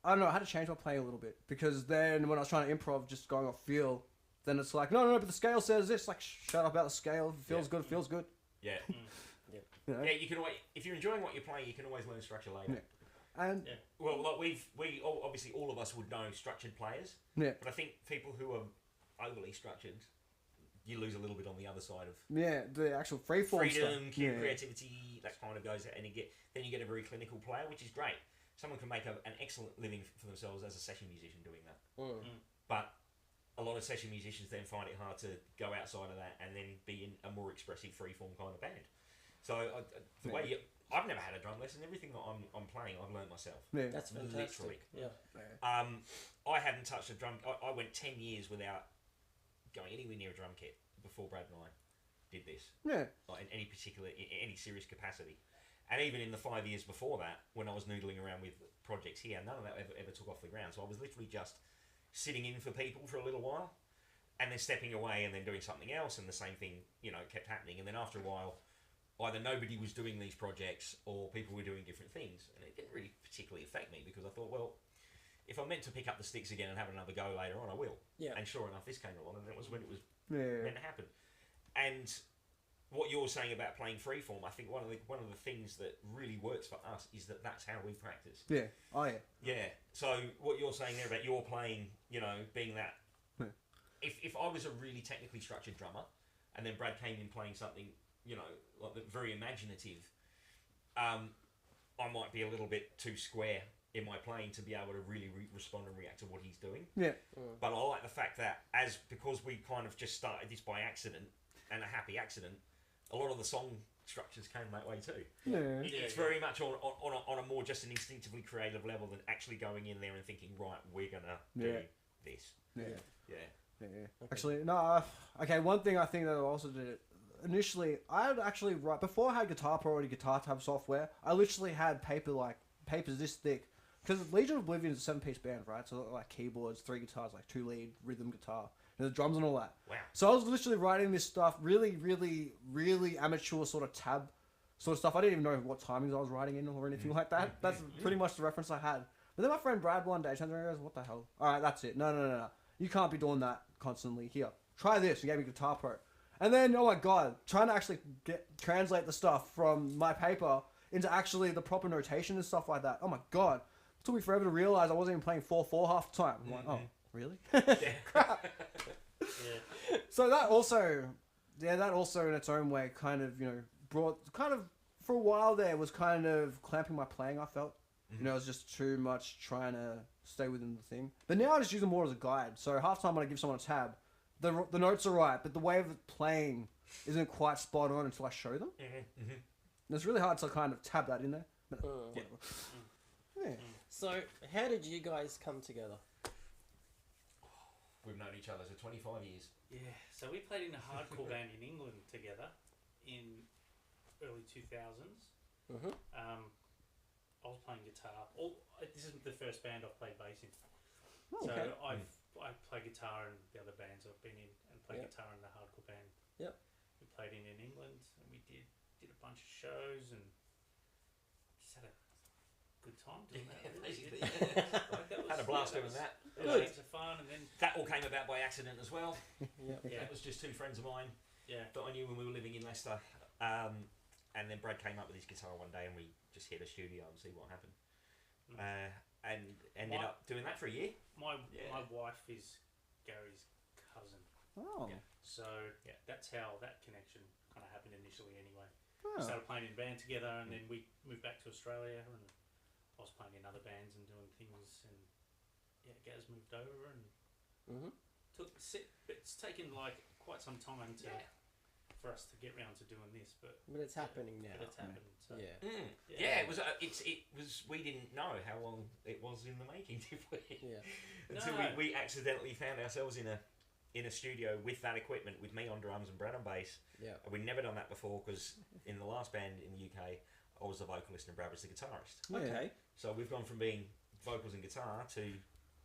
I don't know, I had to change my playing a little bit. Because then when I was trying to improv, just going off feel, then it's like, no, but the scale says this. Like, shut up about the scale. If it feels good, it feels good. Yeah. You know? Yeah, you can always, if you're enjoying what you're playing, you can always learn structure later. Yeah. And Well, like we obviously all of us would know structured players. yeah, But I think people who are overly structured, you lose a little bit on the other side of yeah, the actual freeform freedom, stuff. Yeah. creativity. That kind of goes out, and then you get a very clinical player, which is great. Someone can make an excellent living for themselves as a session musician doing that. But a lot of session musicians then find it hard to go outside of that and then be in a more expressive freeform kind of band. So I've never had a drum lesson. Everything that I'm playing, I've learned myself. Yeah. That's fantastic. Literally. Yeah. I hadn't touched a drum. I went 10 years without going anywhere near a drum kit before Brad and I did this. Yeah. Like in any serious capacity. And even in the 5 years before that, when I was noodling around with projects here, none of that ever took off the ground. So I was literally just sitting in for people for a little while, and then stepping away and then doing something else, and the same thing, you know, kept happening. And then after a while, either nobody was doing these projects or people were doing different things, and it didn't really particularly affect me because I thought, well, if I'm meant to pick up the sticks again and have another go later on, I will. Yeah. And sure enough, this came along, and that was when it was Yeah. meant to happen. And what you're saying about playing freeform, I think one of the things that really works for us is that that's how we practice. Yeah. Oh yeah. Yeah. So what you're saying there about your playing, you know, being that if I was a really technically structured drummer, and then Brad came in playing something, you know, like very imaginative, I might be a little bit too square in my playing to be able to really respond and react to what he's doing. Yeah. But I like the fact that because we kind of just started this by accident and a happy accident, a lot of the song structures came that way too. Yeah. It's very much on a more just an instinctively creative level than actually going in there and thinking, right, we're gonna do this. Yeah. Yeah. Yeah. Actually, no. Okay, one thing I think that I also did initially, I had actually before I had Guitar Pro or Guitar Tab software, I literally had papers this thick. Because Legion of Oblivion is a 7-piece band, right? So like keyboards, 3 guitars, like 2 lead, rhythm guitar, and the drums and all that. Wow. So I was literally writing this stuff, really, really, really amateur sort of tab sort of stuff. I didn't even know what timings I was writing in or anything like that. That's pretty much the reference I had. But then my friend Brad one day turns around and goes, "What the hell? All right, that's it. No. You can't be doing that constantly. Here, try this." He gave me Guitar Pro. And then, oh my god, trying to actually translate the stuff from my paper into actually the proper notation and stuff like that. Oh my god. It took me forever to realise I wasn't even playing 4/4 half the time. I'm like, oh, really? Crap. Yeah. So that also in its own way kind of, for a while there was kind of clamping my playing, I felt. You know, it was just too much trying to stay within the thing. But now I just use them more as a guide. So half the time when I give someone a tab, the notes are right, but the way of playing isn't quite spot on until I show them. And it's really hard to kind of tab that in there. But, yeah. So, how did you guys come together? We've known each other for 25 years. Yeah, so we played in a hardcore band in England together in early 2000s. I was playing guitar. This isn't the first band I've played bass in. Oh, okay. So I play guitar in the other bands I've been in, and play guitar in the hardcore band. Yep. We played in England, and we did a bunch of shows, and just had a good time doing that. Basically, yeah. Had a blast doing that. Good. Loads of fun, and then That all came about by accident as well. yeah, That was just 2 friends of mine yeah, that I knew when we were living in Leicester. And then Brad came up with his guitar one day and we just hit a studio and see what happened. And ended up doing that for a year. My wife is Gary's cousin, Oh. Yeah. so that's how that connection kind of happened initially. Anyway, Oh. we started playing in a band together, and then we moved back to Australia, and I was playing in other bands and doing things, and Gaz moved over, and it's taken like quite some time for us to get round to doing this, but it's happening now. it's happened. So. Yeah, it was. It was. We didn't know how long it was in the making, did we? Yeah. Until No. we accidentally found ourselves in a studio with that equipment, with me on drums and Brad on bass. Yeah. And we'd never done that before because in the last band in the UK, I was the vocalist and Brad was the guitarist. Okay. So we've gone from being vocals and guitar to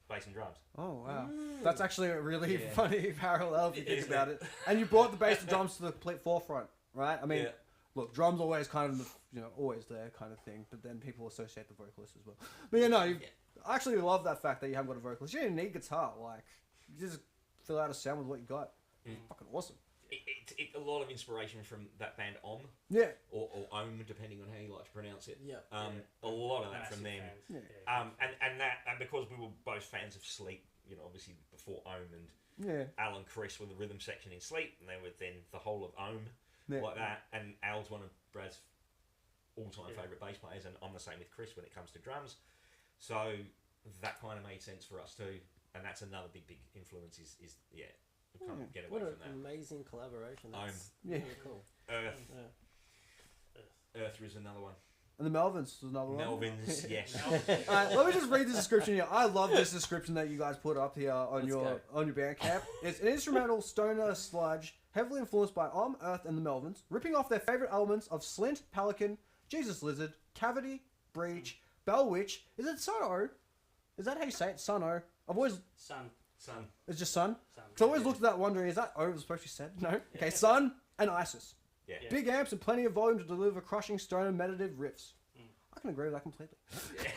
bass and drums. Oh wow, that's actually a really Yeah. funny parallel if you think Isn't about it. And you brought the bass and drums to the complete forefront, right? I mean, look, drums always kind of always there kind of thing, but then people associate the vocalist as well. But I actually love that fact that you haven't got a vocalist. You didn't need guitar, like you just fill out a sound with what you got. Fucking awesome. It a lot of inspiration from that band Yeah. or Om, depending on how you like to pronounce it. Yeah. A lot of that Massive from them. fans. And because we were both fans of Sleep, obviously before Om and Al and Chris were the rhythm section in Sleep, and they were then the whole of Om like that. And Al's one of Brad's all-time favourite bass players, and I'm the same with Chris when it comes to drums. So that kind of made sense for us too, and that's another big influence. Is we can't get away What from an that. amazing collaboration. That's Yeah. really cool. Earth is another one. And the Melvins was another one. Melvins, yes. Alright, let me just read the description here. I love this description that you guys put up here on your Bandcamp. It's an instrumental stoner sludge, heavily influenced by Earth, and the Melvins, ripping off their favourite elements of Slint, Pelican, Jesus Lizard, Cavity, Breach, Bell Witch. Is it Sun-O? Is that how you say it? Sun-O? I've always... Sun. It's just Sun? Sun. Because I always looked at that wondering, is that O was supposed to be said? No? Okay, Sun and Isis. Yeah. Big amps and plenty of volume to deliver crushing stoner meditative riffs. I can agree with that completely.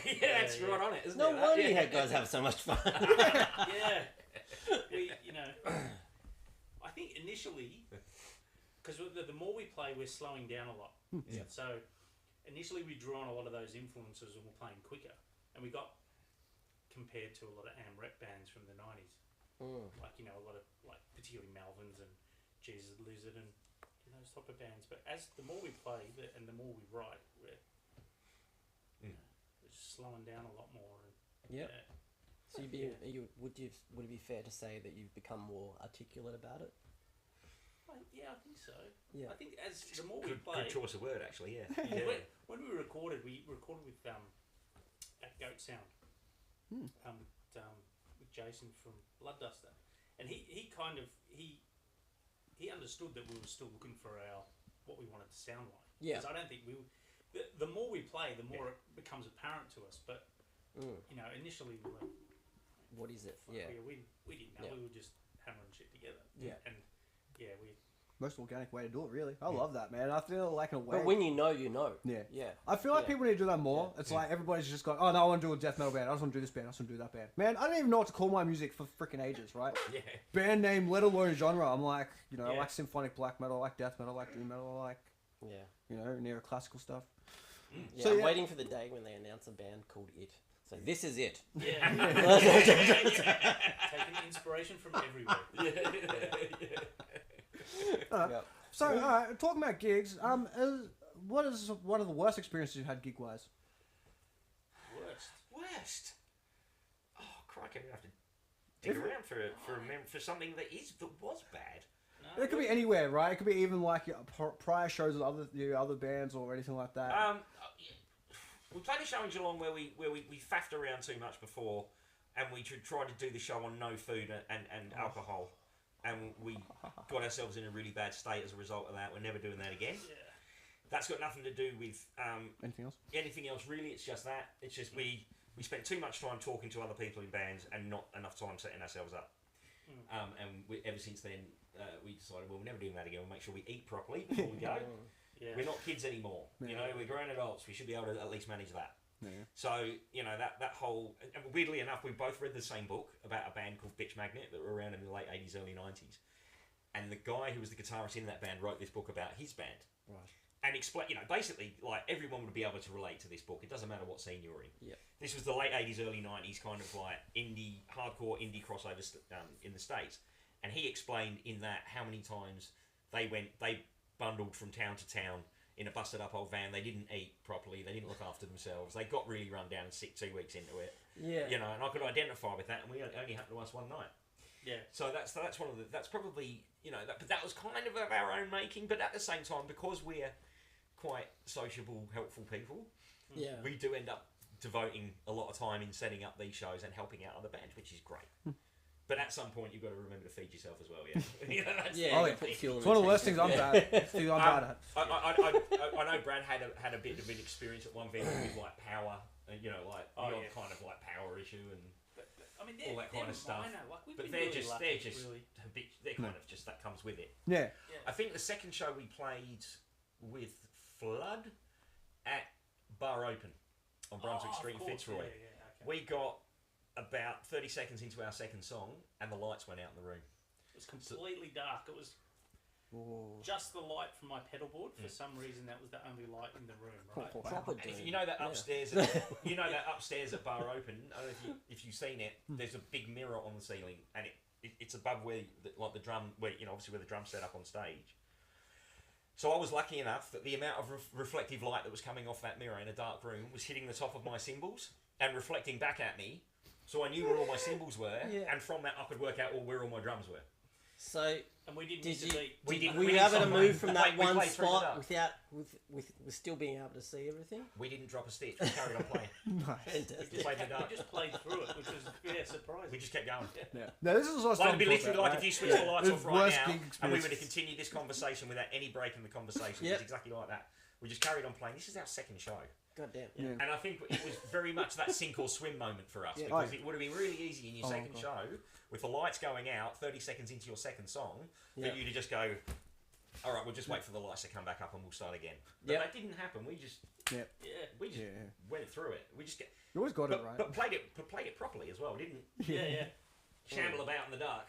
Yeah, that's right on it, isn't No it? wonder you guys have so much fun. Yeah. I think initially, because the more we play, we're slowing down a lot. Yeah. So initially we drew on a lot of those influences and we're playing quicker. And we got compared to a lot of AM rep bands from the 90s. Like, you know, a lot of, like, particularly Melvins and Jesus Lizard and those type of bands. But as the more we play and the more we write, we're just slowing down a lot more. And, So would it be fair to say that you've become more articulate about it? Yeah, I think so. Yeah. I think as the more we play... Good choice of word, actually, yeah. When we recorded with at Goat Sound with Jason from Bloodduster, and he understood that we were still looking for what we wanted to sound like. Yeah. Because I don't think the more we play, the more it becomes apparent to us. But you know, initially we were, what is it? we didn't know. We were just hammering shit together. Yeah. And we. Most organic way to do it, really. I love that, man. I feel like in a way. But when you know, you know. Yeah. Yeah. I feel like people need to do that more. It's like everybody's just going, oh no, I want to do a death metal band. I just want to do this band. I just want to do that band. Man, I don't even know what to call my music for freaking ages, right? Yeah. Band name, let alone genre. I'm like, you know, I like symphonic black metal, I like death metal, I like doom metal, I like, you know, neoclassical stuff. Yeah, I'm waiting for the day when they announce a band called It. So this is it. Yeah. Taking inspiration from everywhere. So, talking about gigs, what is one of the worst experiences you've had gig-wise? Worst? Oh, crikey, we have to dig around for something that was bad. No, it could be anywhere, right? It could be even like prior shows with other bands or anything like that. We played a show in Geelong where we faffed around too much before, and we tried to do the show on no food and alcohol. And we got ourselves in a really bad state as a result of that. We're never doing that again. Yeah. That's got nothing to do with anything else. Anything else, really. It's just that. It's just we spent too much time talking to other people in bands and not enough time setting ourselves up. Ever since then, we decided, well, we're never doing that again. We'll make sure we eat properly before we go. We're not kids anymore. You know, we're grown adults. We should be able to at least manage that. Yeah. So, you know, that whole... And weirdly enough, we both read the same book about a band called Bitch Magnet that were around in the late 80s, early 90s. And the guy who was the guitarist in that band wrote this book about his band. Right. And explain, you know, basically, like, everyone would be able to relate to this book. It doesn't matter what scene you're in. Yeah. This was the late 80s, early 90s kind of like hardcore indie crossover in the States. And he explained in that how many times they bundled from town to town in a busted up old van. They didn't eat properly. They didn't look after themselves. They got really run down and sick 2 weeks into it. Yeah. You know, and I could identify with that, and we only happened to us one night. Yeah. So that's one of the... That's probably, you know... But that was kind of our own making, but at the same time, because we're quite sociable, helpful people, we do end up devoting a lot of time in setting up these shows and helping out other bands, which is great. But at some point, you've got to remember to feed yourself as well, you know, it's one of the worst things I'm bad at. I know Brad had a bit of an experience at one venue with like power, and you know, like kind of like power issue and I mean, all that kind of stuff. Like, but they're kind of just that comes with it. Yeah. I think the second show we played with Flood at Bar Open on Brunswick Street in Fitzroy. We got about 30 seconds into our second song, and the lights went out in the room. It was completely dark. It was just the light from my pedal board. For some reason, that was the only light in the room. Right? You know that upstairs, you know that upstairs at Bar Open. I don't know if you've seen it. There's a big mirror on the ceiling, and it's above where the drum, where obviously where the drum's set up on stage. So I was lucky enough that the amount of reflective light that was coming off that mirror in a dark room was hitting the top of my cymbals and reflecting back at me. So I knew where all my cymbals were, and from that I could work out where all my drums were. So, and we didn't miss a beat. Were you able to move from that one spot with still being able to see everything? We didn't drop a stitch. We carried on playing. Fantastic. We just played through it, which was surprising. We just kept going. Yeah. No, this is what it'd be literally like if you switched the lights off right now, and we were to experience. continue this conversation without any break in the conversation. It was exactly like that. We just carried on playing. This is our second show. God damn. Yeah. And I think it was very much that sink or swim moment for us, because it would have been really easy in your second show, with the lights going out 30 seconds into your second song, for you to just go, all right, we'll just wait for the lights to come back up and we'll start again. But that didn't happen. We just went through it. We just you always got it right. But played it properly as well, didn't shamble about in the dark,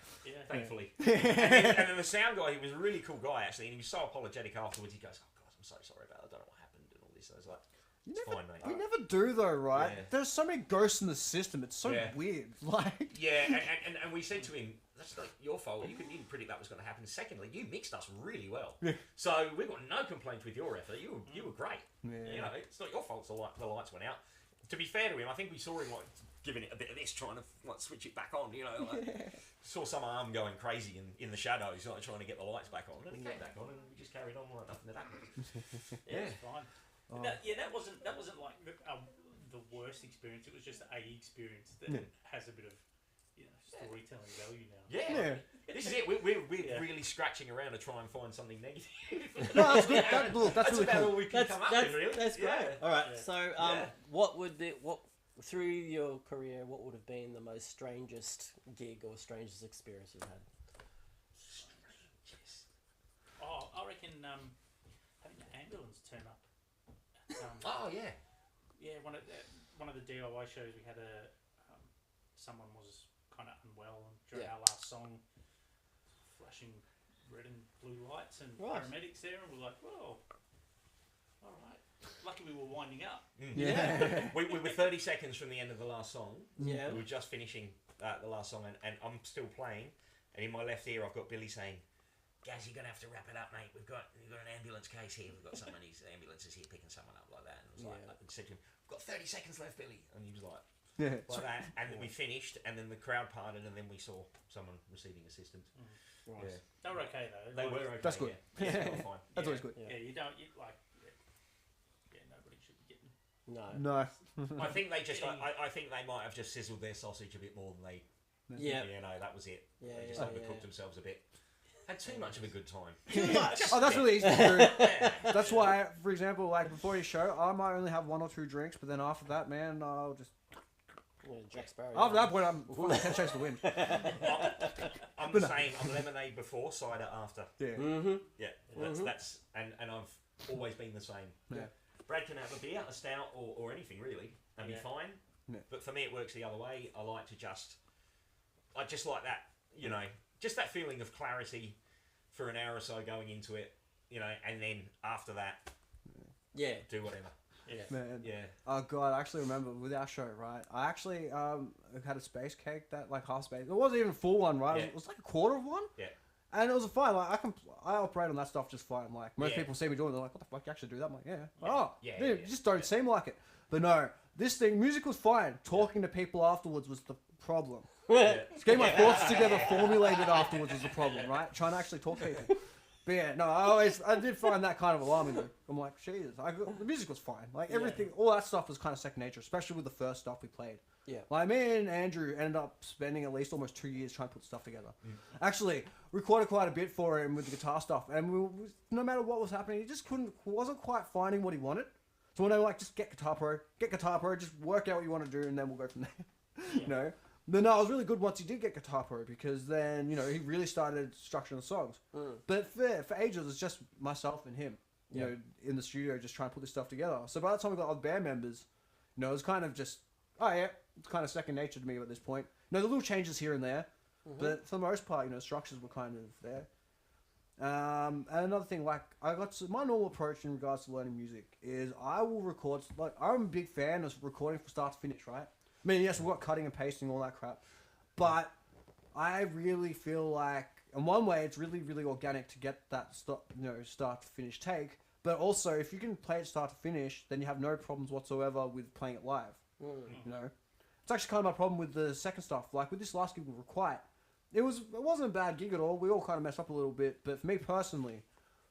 thankfully. And then the sound guy, he was a really cool guy actually, and he was so apologetic afterwards. He goes, "Oh God, I'm so sorry about it. I don't know what happened and all this." I was like, It's fine, mate. We never do though, right? Yeah. There's so many ghosts in the system. It's so Yeah. weird. Like, Yeah, and we said to him, that's not your fault. You didn't predict that was going to happen. Secondly, you mixed us really well. Yeah. So we've got no complaints with your effort. You were great. Yeah. You know, it's not your fault the lights went out. To be fair to him, I think we saw him like giving it a bit of this, trying to like switch it back on. You know, like, saw some arm going crazy in the shadows, like trying to get the lights back on, and it came back on, and we just carried on like nothing had happened. Yeah, it's fine. Oh. That wasn't like the worst experience. It was just a experience that has a bit of storytelling value now. Yeah. This is it. We're Yeah. really scratching around to try and find something negative. No, that's good. That's That's really about cool. all we can come up with, really. That's great. Yeah. All right. Yeah. So, what through your career, what would have been the most strangest gig or strangest experience you've had? Oh, I reckon having the ambulance turn up. Oh yeah. Yeah, one of the DIY shows we had someone was kind of unwell and during our last song, flashing red and blue lights and Right. paramedics there, and we're like, well, all right. Lucky we were winding up. Yeah. we were 30 seconds from the end of the last song. Yeah. We were just finishing the last song, and I'm still playing. And in my left ear, I've got Billy saying, "Gaz, you're gonna have to wrap it up, mate. We've got an ambulance case here. We've got someone. His ambulance is here picking someone up like that." And I was like, I said to him, "We've got 30 seconds left, Billy." And he was like that. And then we finished, and then the crowd parted, and then we saw someone receiving assistance. Right. Yeah. They were okay though. They were okay. That's good. Yeah, they were fine. That's always good. Yeah, you don't like. Yeah, nobody should be getting. No. No. I think they just. I think they might have just sizzled their sausage a bit more than they. Yeah. You know, that was it. Yeah, They just overcooked themselves a bit. Had too much of a good time. Too much. Oh, that's really easy to do. Yeah. That's why, for example, like before your show, I might only have 1 or 2 drinks, but then after that, man, I'll just. Yeah, Jack Sparrow. After that point, I'm fucking 10 chase the wind. I'm the same. I'm lemonade before, cider after. Yeah. Mm-hmm. Yeah, that's and I've always been the same. Yeah. Brad can have a beer, a stout, or anything really, and be fine. Yeah. But for me, it works the other way. I just like that, you know, just that feeling of clarity for an hour or so going into it, you know, and then after that, do whatever. Yeah. Man. Yeah. Oh god, I actually remember with our show, right? I actually had a space cake that like half space. It wasn't even a full one, right? Yeah. It was like a quarter of one. Yeah. And it was fine. Like I operate on that stuff just fine. Like most Yeah. people see me doing it, they're like, "What the fuck? You actually do that?" I'm like, "Yeah." Oh, Yeah, dude, yeah. you just don't seem like it. But no, this thing, music was fine. Talking to people afterwards was the problem. Yeah. Getting my thoughts together, formulated afterwards was the problem, right? Trying to actually talk to people. But yeah, no, I did find that kind of alarming though. I'm like, Jesus, the music was fine. Like everything, all that stuff was kind of second nature, especially with the first stuff we played. Yeah. Like me and Andrew ended up spending at least almost 2 years trying to put stuff together. Actually, recorded quite a bit for him with the guitar stuff, and no matter what was happening, he just wasn't quite finding what he wanted. So when they were like, just get Guitar Pro, just work out what you want to do, and then we'll go from there. You know. But no, it was really good once he did get Guitar Pro, because then, you know, he really started structuring the songs. But for ages, it's just myself and him, you know, in the studio just trying to put this stuff together. So by the time we got other band members, you know, it was kind of just, it's kind of second nature to me at this point. You know, the little changes here and there, but for the most part, you know, structures were kind of there. And another thing, like, my normal approach in regards to learning music is I will record, like, I'm a big fan of recording from start to finish, right? I mean, yes, we've got cutting and pasting, all that crap. But I really feel like, in one way, it's really, really organic to get that start to finish take. But also, if you can play it start to finish, then you have no problems whatsoever with playing it live. You know? It's actually kind of my problem with the second stuff. Like, with this last gig with Requite, it wasn't a bad gig at all. We all kind of messed up a little bit. But for me personally,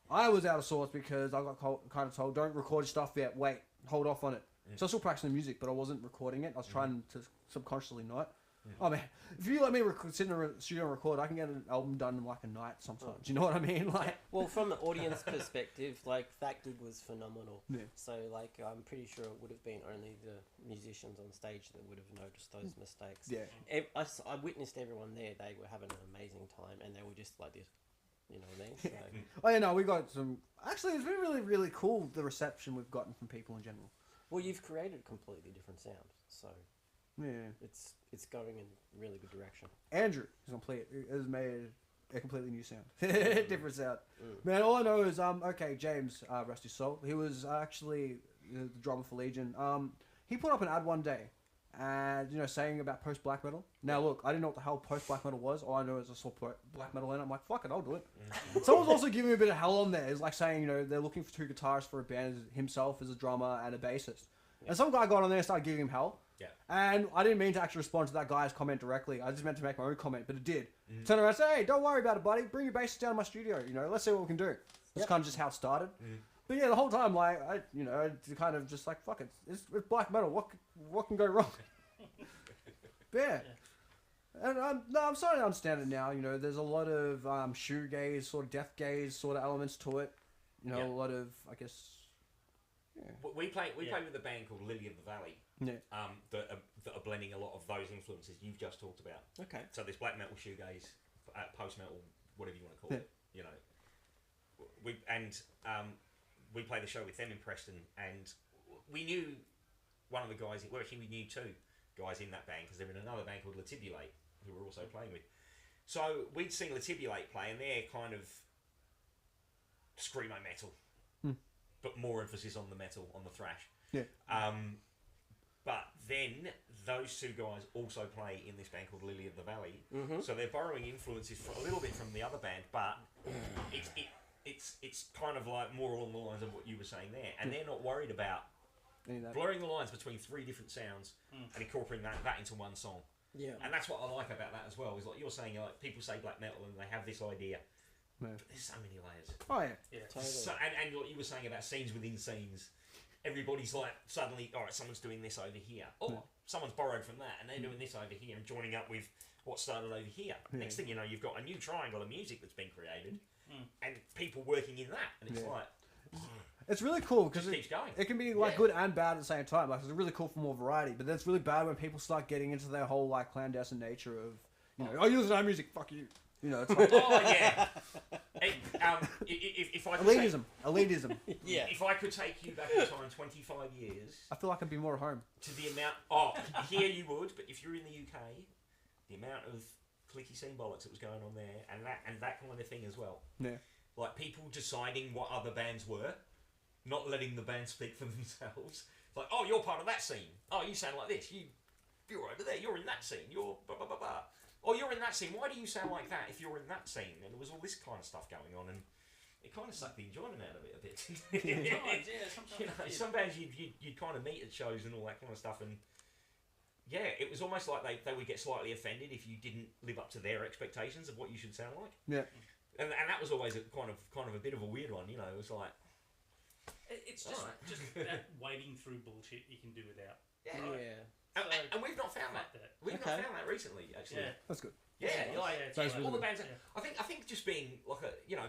I was out of sorts because I got kind of told, don't record your stuff yet. Wait, hold off on it. So I was still practicing the music, but I wasn't recording it. I was trying to subconsciously not. Oh man, if you let me sit in a studio and record, I can get an album done in like a night sometimes. You know what I mean? Like, well, from the audience perspective, like that gig was phenomenal. Yeah. So like, I'm pretty sure it would have been only the musicians on stage that would have noticed those mistakes. Yeah. I witnessed everyone there. They were having an amazing time, and they were just like this. You know what I mean? So, oh yeah, no, we got some. Actually, it's been really, really cool, the reception we've gotten from people in general. well, you've created a completely different sound, so Yeah. it's going in a really good direction. Andrew has made a completely new sound. Different sound. Man, all I know is, okay, James, rest his soul, he was actually the drummer for Legion. He put up an ad one day, and saying about post black metal. Now look, I didn't know what the hell post black metal was. All I know is I saw black metal in it. I'm like, fuck it, I'll do it. Someone's also giving me a bit of hell on there. It's like saying they're looking for 2 guitarists for a band, himself as a drummer and a bassist. Yeah. And some guy got on there and started giving him hell. Yeah. And I didn't mean to actually respond to that guy's comment directly. I just meant to make my own comment, but it did. Turn around and say, hey, don't worry about it, buddy. Bring your bassist down to my studio. Let's see what we can do. That's kind of just how it started. But yeah, the whole time, like, I kind of just like, fuck it. It's black metal. What can go wrong? Yeah. And I'm starting to understand it now. There's a lot of shoegaze, sort of death gaze sort of elements to it. A lot of, I guess. Yeah. We play with a band called Lily of the Valley. Yeah. That are blending a lot of those influences you've just talked about. Okay. So there's black metal, shoegaze, post metal, whatever you want to call it. We played the show with them in Preston, and we knew one of the guys. Well, actually, we knew 2 guys in that band because they're in another band called Latibulate, who we're also playing with. So we'd seen Latibulate play, and they're kind of screamo metal, but more emphasis on the metal, on the thrash. Yeah. But then those 2 guys also play in this band called Lily of the Valley. So they're borrowing influences a little bit from the other band, but it's kind of like more along the lines of what you were saying there, and they're not worried about blurring the lines between 3 different sounds and incorporating that into one song. Yeah. And that's what I like about that as well. Is like you're saying, like people say black metal and they have this idea, but there's so many layers. Oh yeah. Totally. So, and what you were saying about scenes within scenes, everybody's like suddenly, all right, someone's doing this over here. Oh, someone's borrowed from that, and they're doing this over here and joining up with what started over here. Next thing you know, you've got a new triangle of music that's been created, and people working in that, and it's like. It's really cool because it can be like good and bad at the same time. Like it's really cool for more variety, but that's really bad when people start getting into their whole like clandestine nature of oh, you listen to our music, fuck you. It's like oh yeah. If I could elitism. Yeah. If I could take you back in time 25 years, I feel like I'd be more at home. To the amount here you would, but if you're in the UK, the amount of clicky scene bollocks that was going on there, and that kind of thing as well. Yeah. Like people deciding what other bands were, not letting the band speak for themselves. Like, oh, you're part of that scene. Oh, you sound like this. You're over there. You're in that scene. You're blah blah blah blah. Oh, you're in that scene. Why do you sound like that if you're in that scene? And there was all this kind of stuff going on, and it kind of sucked the enjoyment out of it a bit. Sometimes, some bands you'd kind of meet at shows and all that kind of stuff, and yeah, it was almost like they would get slightly offended if you didn't live up to their expectations of what you should sound like. Yeah. And that was always a kind of a bit of a weird one, It was like it's just that wading through bullshit you can do without. Yeah. Right? Yeah. And we've not found that. We've not found that recently, actually. Yeah. That's good. Yeah, all the bands. Yeah. I think just being like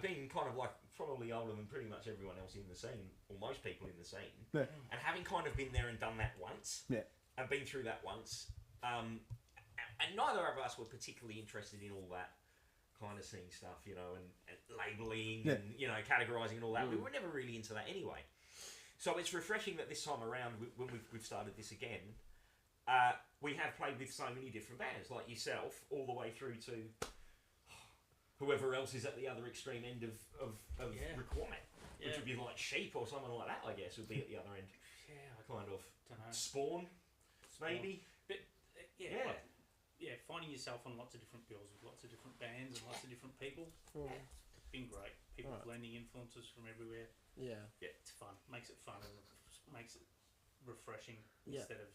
being kind of like probably older than pretty much everyone else in the scene, or most people in the scene, and having kind of been there and done that once, and been through that once, and neither of us were particularly interested in all that kind of scene stuff, and labelling and categorising and all that. We were never really into that anyway. So it's refreshing that this time around, when we've started this again, we have played with so many different bands, like yourself, all the way through to whoever else is at the other extreme end of requirement, which would be like Sheep or someone like that, I guess, would be at the other end. Yeah, kind of. Dunno. Spawn, maybe. But finding yourself on lots of different bills with lots of different bands and lots of different people. It's been great. People blending influences from everywhere. Yeah. Yeah, it's fun. Makes it fun and makes it refreshing instead of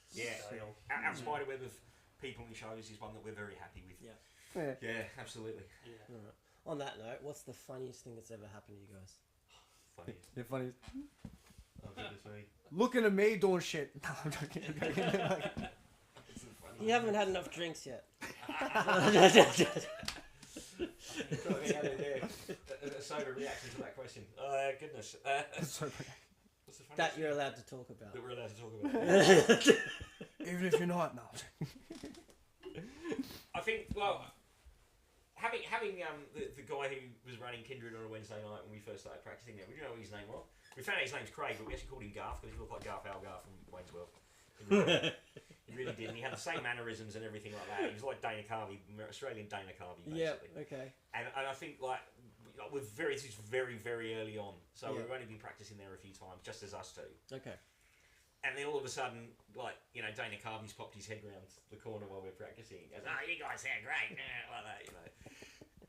stale. Our spiderweb of people and shows is one that we're very happy with. Yeah, absolutely. Yeah. Right. On that note, what's the funniest thing that's ever happened to you guys? Funny. They're funny. Oh, goodness me. Looking at me doing shit. No, I'm joking. You haven't had enough drinks yet. A sober reaction to that question. Goodness. What's the funniest That thing you're allowed to talk about. that we're allowed to talk about? Even if you're not, no. I think, well, having the guy who was running Kindred on a Wednesday night when we first started practicing there, we didn't know what his name was. We found out his name's Craig, but we actually called him Garth because he looked like Garth Algar from Wayne's World. He really did, and he had the same mannerisms and everything like that. He was like Dana Carvey, Australian Dana Carvey, basically. Yeah, okay. And I think, like, this is very, very early on, so Yeah. we've only been practicing there a few times, just as us two. Okay. And then all of a sudden, Dana Carvey's popped his head round the corner while we're practicing. He goes, "Oh, you guys sound great," like that,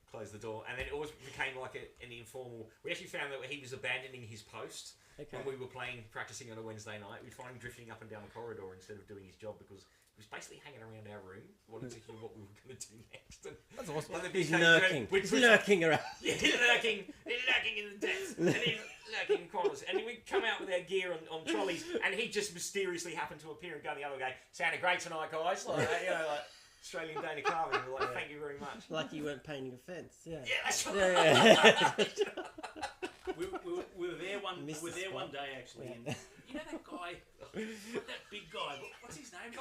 Close the door, and then it always became like an informal. We actually found that he was abandoning his post when we were practicing on a Wednesday night. We'd find him drifting up and down the corridor instead of doing his job because he was basically hanging around our room, wanting to hear what we were going to do next. And That's awesome. He's lurking. He's lurking around. Yeah, he's lurking in the depths, and he's lurking in corners. And then we'd come out with our gear on trolleys, and he just mysteriously happened to appear and go the other way. "Sounded great tonight, guys." Like Australian Dana Carvey. We're like, "Thank you very much." Like you weren't painting a fence. Yeah. Yeah, that's right. Yeah. We were there one. Missed We were the there spot. one day actually, and you know that guy, that big guy. What's his name?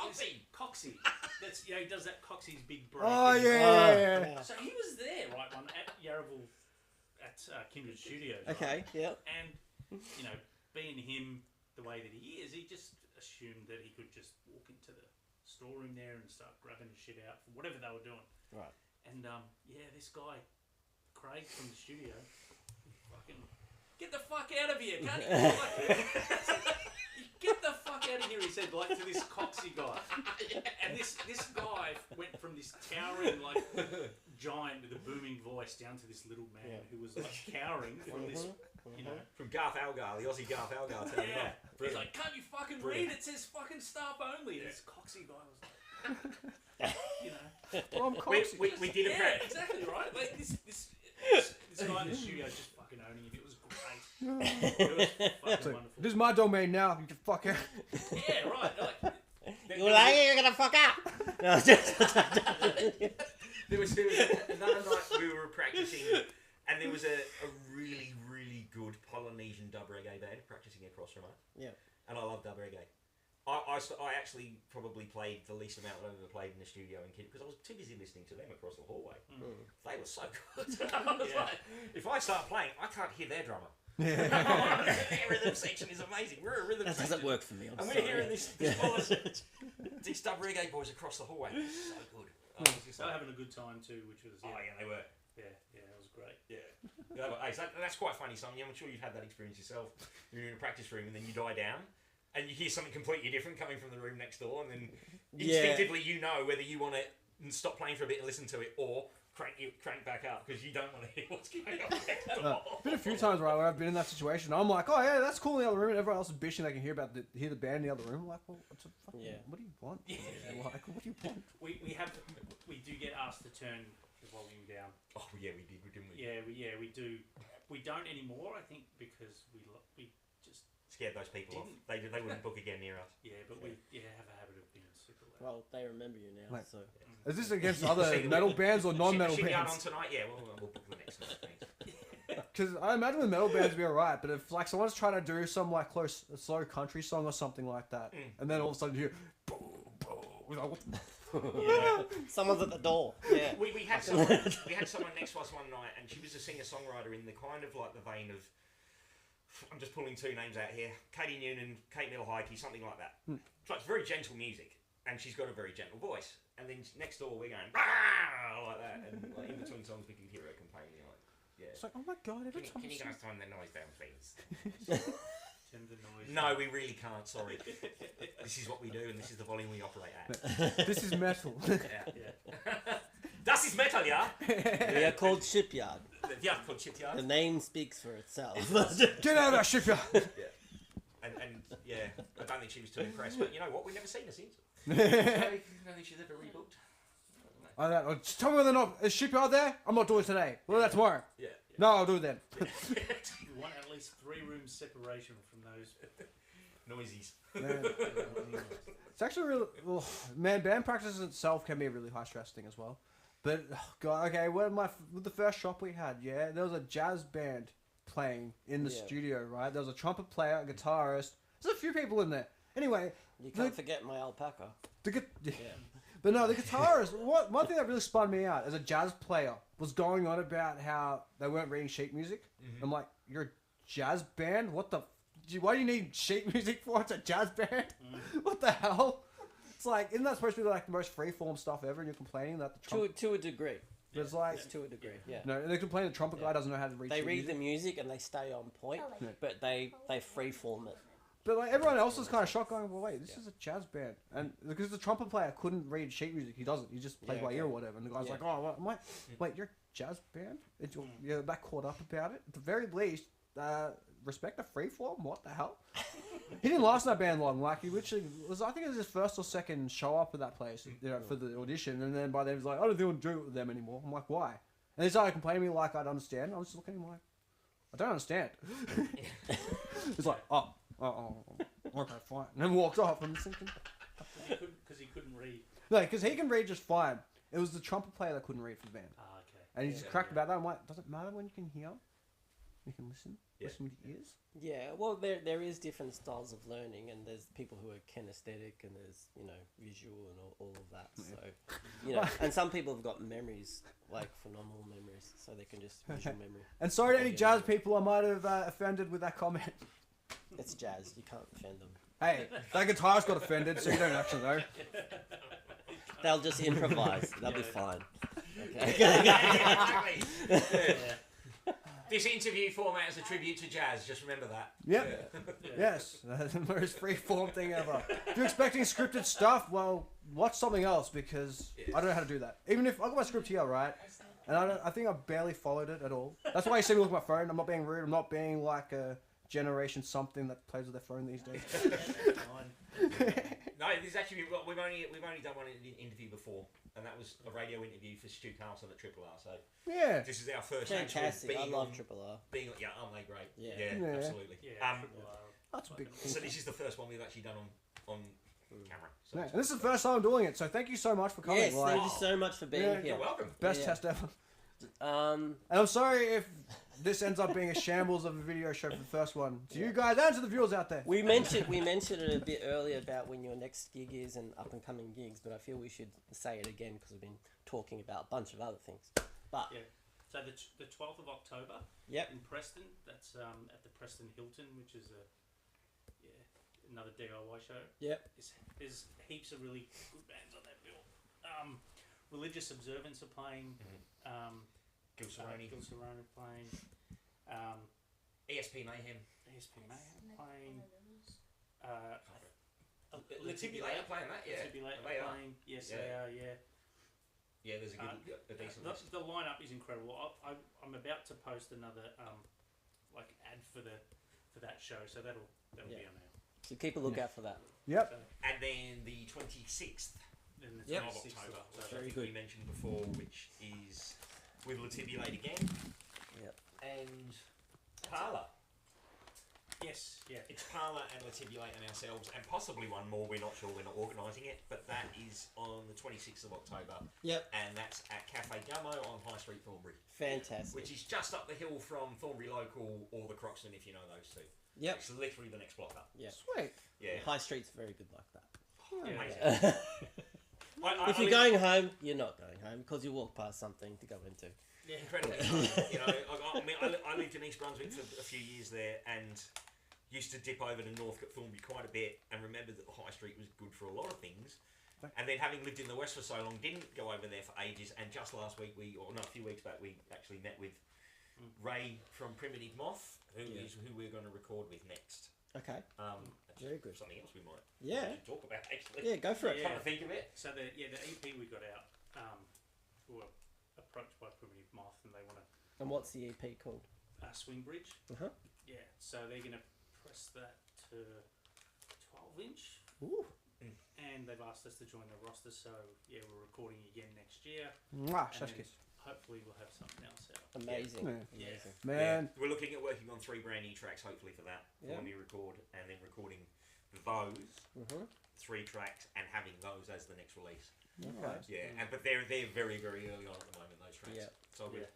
Coxie. That's he does that. Coxie's big break. Oh and- yeah. So he was there, right, at Yarraville at Kindred Studios. Right? Okay. Yeah. And being him the way that he is, he just assumed that he could just walk into the storeroom there and start grabbing the shit out for whatever they were doing. Right. And this guy, Craig from the studio, fucking get the fuck out of here, can't you? Get the fuck out of here, he said, to this Coxie guy. And this guy went from this towering giant with a booming voice down to this little man who was cowering from this, From Garth Algar, the Aussie Garth Algar. Yeah. He's like, "Can't you fucking read? It says fucking staff only." This Coxie guy was Well, I'm Coxie. We did a yeah, exactly right. This guy in the studio just fucking owning it. It was great. It was fucking wonderful. This is my domain now. You can fuck it. Yeah, right. You're like, "You're gonna fuck up." No, There was another night we were practicing, and there was a really, really good Polynesian dub reggae band practicing across from us. Yeah. And I love dub reggae. I actually probably played the least amount I've ever played in the studio in Kid because I was too busy listening to them across the hallway. They were so good. I was like, if I start playing, I can't hear their drummer. Their rhythm section is amazing. We're a rhythm That section. doesn't work for me. I'm And sorry. we're hearing these these dub reggae boys across the hallway. So good. I was just They were like, having a good time too, which was oh yeah, they were. yeah, it was great. Yeah, hey, so that's quite funny, Sonia. I'm sure you've had that experience yourself. You're in a practice room and then you die down, and you hear something completely different coming from the room next door, and then instinctively you know whether you want to stop playing for a bit and listen to it, or crank back up because you don't want to hear what's going on next door. Been a few times where I've been in that situation. I'm like, "Oh yeah, that's cool in the other room," and everyone else is bitching. They can hear the band in the other room. I'm like, "Well, what's a fucking, what do you want?" Like, what do you want? We do get asked to turn the volume down. Oh yeah, we did, didn't we? Yeah, we do. We don't anymore, I think, because we just Scared those people off. They wouldn't book again near us. but we have a habit of being super loud. Well, they remember you now, Mate. so. Is this against other metal bands or non-metal Shipyard bands? on tonight? Yeah, we'll book the next night. Thanks. Because I imagine with metal bands would be alright, but if someone's trying to do some slow country song or something like that, and then all of a sudden you hear boom, boom, we're like, what the Someone's at the door. Yeah. We had someone next to us one night, and she was a singer-songwriter in the kind of like the vein of, I'm just pulling two names out here, Katie Noonan, Kate Milhikey, something like that. So it's very gentle music, and she's got a very gentle voice. And then next door we're going "Rah!" like that, and like, in between songs we could hear her complaining like, yeah. It's like, oh my god, every time Can you I guys turn the noise down, please? Turn the noise No, down. we really can't. Sorry. This is what we do, and this is the volume we operate at. this is metal. Yeah. Das ist metal, yeah. We are called Shipyard. Yeah, called Shipyard. The name speaks for itself. Get out of that shipyard. And yeah, I don't think she was too impressed. But you know what? We've never seen her since. I don't think she's ever rebooked. Just tell me whether or not is shipyard there. I'm not doing it today. We'll do that tomorrow. Yeah. No, I'll do it then. We want at least 3 rooms separation from those. Noisies. It's actually really, man. Band practice itself can be a really high stress thing as well. But God, okay, with the first shop we had, there was a jazz band playing in the studio, right? There was a trumpet player, a guitarist. There's a few people in there. Anyway, You can't forget my alpaca. But no, the guitarist. One thing that really spun me out as a jazz player was going on about how they weren't reading sheet music. Mm-hmm. I'm like, you're a jazz band? What the? Why do you need sheet music for? It's a jazz band. What the hell? It's like, isn't that supposed to be like the most freeform stuff ever? And you're complaining that the trumpet. To a degree. But it's like, It's to a degree. Yeah. no, they complain the trumpet guy doesn't know how to read. They sheet read music. the music and they stay on point, Yeah. but they freeform it. But like everyone else is kind of shocked, going, "Well, wait, this is a jazz band," and because the trumpet player couldn't read sheet music, he doesn't. He just plays Yeah, by ear or okay. whatever. And the guy's Yeah. like, "Oh, what? I'm like, wait, you're a jazz band? You're that caught up about it? At the very least, respect the freeform. What the hell?" He didn't last in that band long. Like he literally was. I think it was his first or second show up at that place, for the audition. And then by then he was like, "I don't think I want to do it with them anymore." I'm like, "Why?" And he started complaining to me like I'd understand. I was just looking at him like, "I don't understand." He's like, "Oh, okay, fine." And then walked off. I'm thinking, Because he couldn't read. no, because he can read just fine. It was the trumpet player that couldn't read for the band, Ah, okay. and he just cracked about that. I'm like, "Does it matter when you can hear? You can listen, listen with your ears." Yeah, well, there is different styles of learning, and there's people who are kinesthetic, and there's visual and all of that. So and some people have got memories, like phenomenal memories, so they can just visual memory. And sorry to any jazz people I might have offended with that comment. It's jazz; you can't offend them. Hey, that guitarist got offended, so you don't actually know. They'll just improvise. They'll be fine. Okay. Yeah, exactly. This interview format is a tribute to jazz. Just remember that. Yep. Yes, that's the most free-form thing ever. If you're expecting scripted stuff, well, watch something else because I don't know how to do that. Even if I got my script here, right, and I think I barely followed it at all. That's why you see me look at my phone. I'm not being rude. I'm not being like a generation something that plays with their phone these days. No, this is actually we've only done one interview before, and that was a radio interview for Stu Carlson at Triple R. So Yeah. this is our first Fantastic! I actual love being Triple R. aren't they great? Yeah. Yeah. Absolutely. Yeah. That's a big thing. So this is the first one we've actually done on camera. So Yeah, and this is the first time I'm doing it, so thank you so much for coming. Yes, like, thank you so much for being Yeah, here. you're welcome. best Yeah. test ever. Um, And I'm sorry if this ends up being a shambles of a video show for the first one. To you guys and to the viewers out there. we mentioned it a bit earlier about when your next gig is and up and coming gigs, but I feel we should say it again because we've been talking about a bunch of other things. But Yeah. So the 12th of October yep, in Preston. That's at the Preston Hilton, which is another DIY show. yep, There's heaps of really good bands on that bill. Religious Observance are playing. Gil Cerrone. Gil Cerrone are playing. ESP Mayhem. ESP Mayhem playing. Latibular playing that, yeah. Latibular They are. playing. Yes, Yeah. they are. Yeah. Yeah, there's a decent list. The lineup is incredible. I'm about to post another ad for that show, so that'll be on there. so keep a lookout for that. Yep. So, And then the 26th then the Yep. of 26th October, of which I Very think good. we mentioned before, which is with Latibulate again. Yep. And Parlour. Yes, yeah. It's Parlour and Latibulate and ourselves, and possibly one more. We're not sure. We're not organising it, but that is on the 26th of October, Yep, and that's at Cafe Gummo on High Street, Thornbury, fantastic. which is just up the hill from Thornbury Local or the Croxton, if you know those two. Yep, It's literally the next block up. yep. Sweet. Yeah. High Street's very good like that. Amazing. If you're going home, you're not going home because you walk past something to go into. Incredibly fun. You know, I lived in East Brunswick for a few years there and used to dip over to Northcote Thornbury quite a bit and remembered that the High Street was good for a lot of things. And then having lived in the West for so long, didn't go over there for ages. And just last week, a few weeks back, we actually met with Ray from Primitive Moth, who we're going to record with next. Okay, That's very good. Something else we might Yeah, talk about actually. yeah, go for it. Yeah. Trying to think of it. So the EP we got out, we were approached by Primitive Moth, and they want And what's the EP called? to Swing Bridge. Uh-huh. Yeah, so they're gonna press that to 12-inch, Ooh, and they've asked us to join the roster. So yeah, we're recording again next year. Mwah, And chef's then kiss. hopefully we'll have something else out. amazing, Yeah. amazing. Man. Yeah, we're looking at working on 3 brand new tracks, hopefully for that, for Yeah. when we record, and then recording those Mm-hmm. 3 tracks and having those as the next release. Okay. Yeah, and but they're very very early on at the moment, those tracks. Yeah. So Yeah.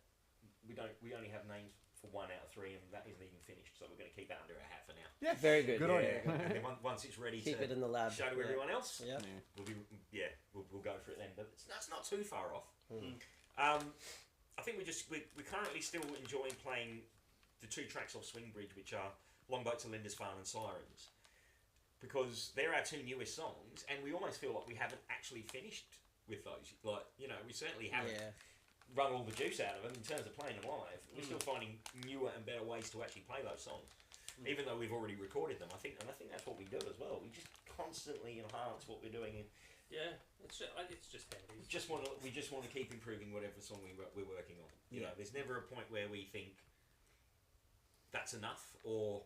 we only have names for 1 out of 3, and that isn't even finished. So we're going to keep that under our hat for now. Yeah. Very good. Good on Yeah, you. and then once it's ready Keep to it in the lab. show to Yeah. everyone else, Yeah. we'll go for it then. But that's not too far off. Mm. I think we're currently still enjoying playing the 2 tracks off Swing Bridge, which are Longboat to Lindisfarne and Sirens, because they're our 2 newest songs, and we almost feel like we haven't actually finished with those. Like, you know, we certainly haven't. Yeah. run all the juice out of them in terms of playing them live. We're still finding newer and better ways to actually play those songs, even though we've already recorded them. I think that's what we do as well. We just constantly enhance what we're doing. Yeah, it's just how it is. We just want to keep improving whatever song we're working on. You know, there's never a point where we think that's enough, or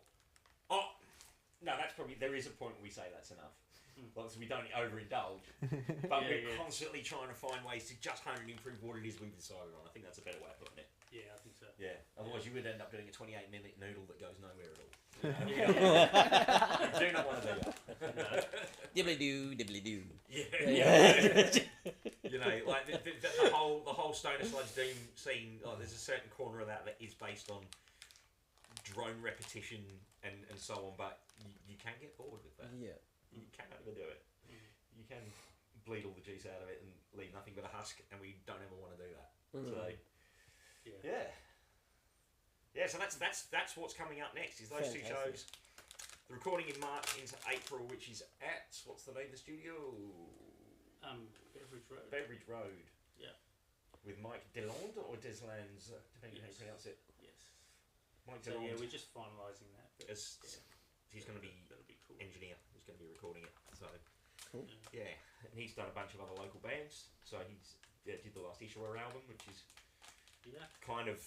no, there is a point where we say that's enough. Like, so we don't overindulge, but we're constantly trying to find ways to just hone and improve what it is we've decided on. I think that's a better way of putting it. Yeah, I think so. Yeah. Otherwise, you would end up doing a 28-minute noodle that goes nowhere at all. You do not want to do that. Dibbly-doo. Yeah. You know, like the whole Stoner Sludge Doom scene. Like, there's a certain corner of that is based on drone repetition and so on, but you can get bored with that. Yeah. You can overdo it. You can bleed all the juice out of it and leave nothing but a husk, and we don't ever want to do that. So, yeah. So that's what's coming up next. Is those two shows. The recording in March into April, which is at what's the name of the studio? Beveridge Road. Yeah. With Mike Deland or Deslands, depending on how you pronounce it. Yes. Mike So Deland. yeah, we're just finalising that. But, He's going to be that'll be cool. engineer. Who's going to be recording it. So Cool. yeah, and he's done a bunch of other local bands. So he's did the last Ishawar album, which is kind of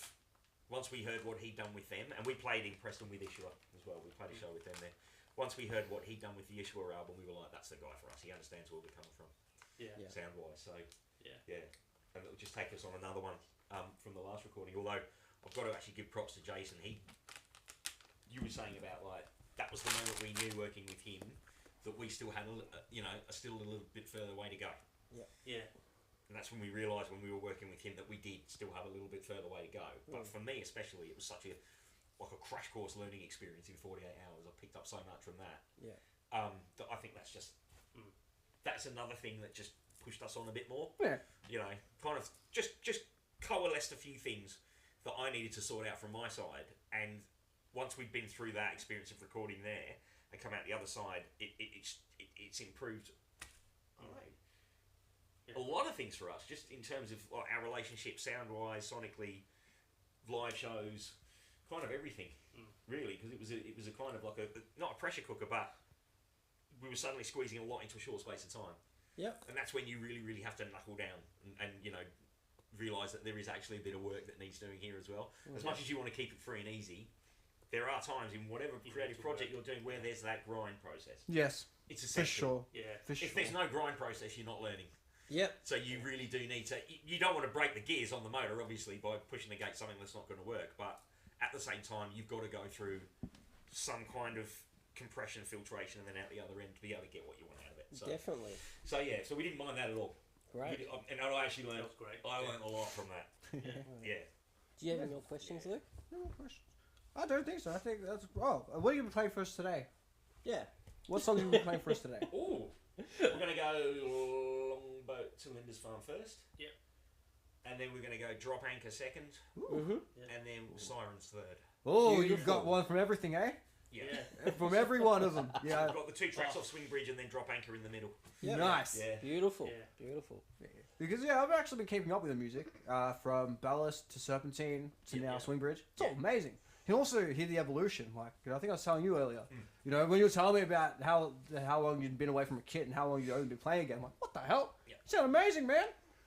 once we heard what he'd done with them, and we played in Preston with Ishawar as well. We played a show with them there. Once we heard what he'd done with the Ishawar album, we were like, that's the guy for us. He understands where we're coming from, sound wise. So yeah, and it'll just take us on another one from the last recording. Although I've got to actually give props to Jason. You were saying about like that was the moment we knew working with him that we still had still a little bit further way to go. Yeah. And that's when we realised when we were working with him that we did still have a little bit further way to go. But for me especially, it was such a crash course learning experience in 48 hours. I picked up so much from that. Yeah. That I think that's just that's another thing that just pushed us on a bit more. Yeah. You know, kind of just coalesced a few things that I needed to sort out from my side, and once we'd been through that experience of recording there and come out the other side, it's improved. I don't know, a lot of things for us, just in terms of like, our relationship, sound wise, sonically, live shows, kind of everything, really, because it was a kind of like not a pressure cooker, but we were suddenly squeezing a lot into a short space of time. Yep. And that's when you really, really have to knuckle down and realise that there is actually a bit of work that needs doing here as well. As much as you want to keep it free and easy, there are times in whatever creative project you're doing where there's that grind process. Yes. It's For essential. sure. Yeah. For sure. If there's no grind process, you're not learning. Yep. So you really do need to. You don't want to break the gears on the motor, obviously, by pushing against something that's not going to work. But at the same time, you've got to go through some kind of compression, filtration, and then out the other end to be able to get what you want out of it. So, Definitely. So yeah, so we didn't mind that at all. Great. And I actually learned. That was great. I learned a lot from that. Yeah. Do you have any more questions, Luke? No more questions. I don't think so. I think that's... Oh, what are you going to play for us today? Yeah. What song are you going to play for us today? Ooh. We're going to go Longboat to Lindisfarne first. Yep. And then we're going to go Drop Anchor second. And then Sirens third. Oh, Beautiful. you've got one from everything, eh? Yeah. From every one of them. So Yeah. we've got the two tracks off Swing Bridge and then Drop Anchor in the middle. Yep. Nice. Yeah. Beautiful. Yeah. Beautiful. Because, I've actually been keeping up with the music. From Ballast to Serpentine to now Swing Bridge. It's all amazing. You can also hear the evolution. Like, I think I was telling you earlier. When you were telling me about how long you'd been away from a kit and how long you'd only been playing again, I'm like, what the hell? Yeah. You sound amazing, man.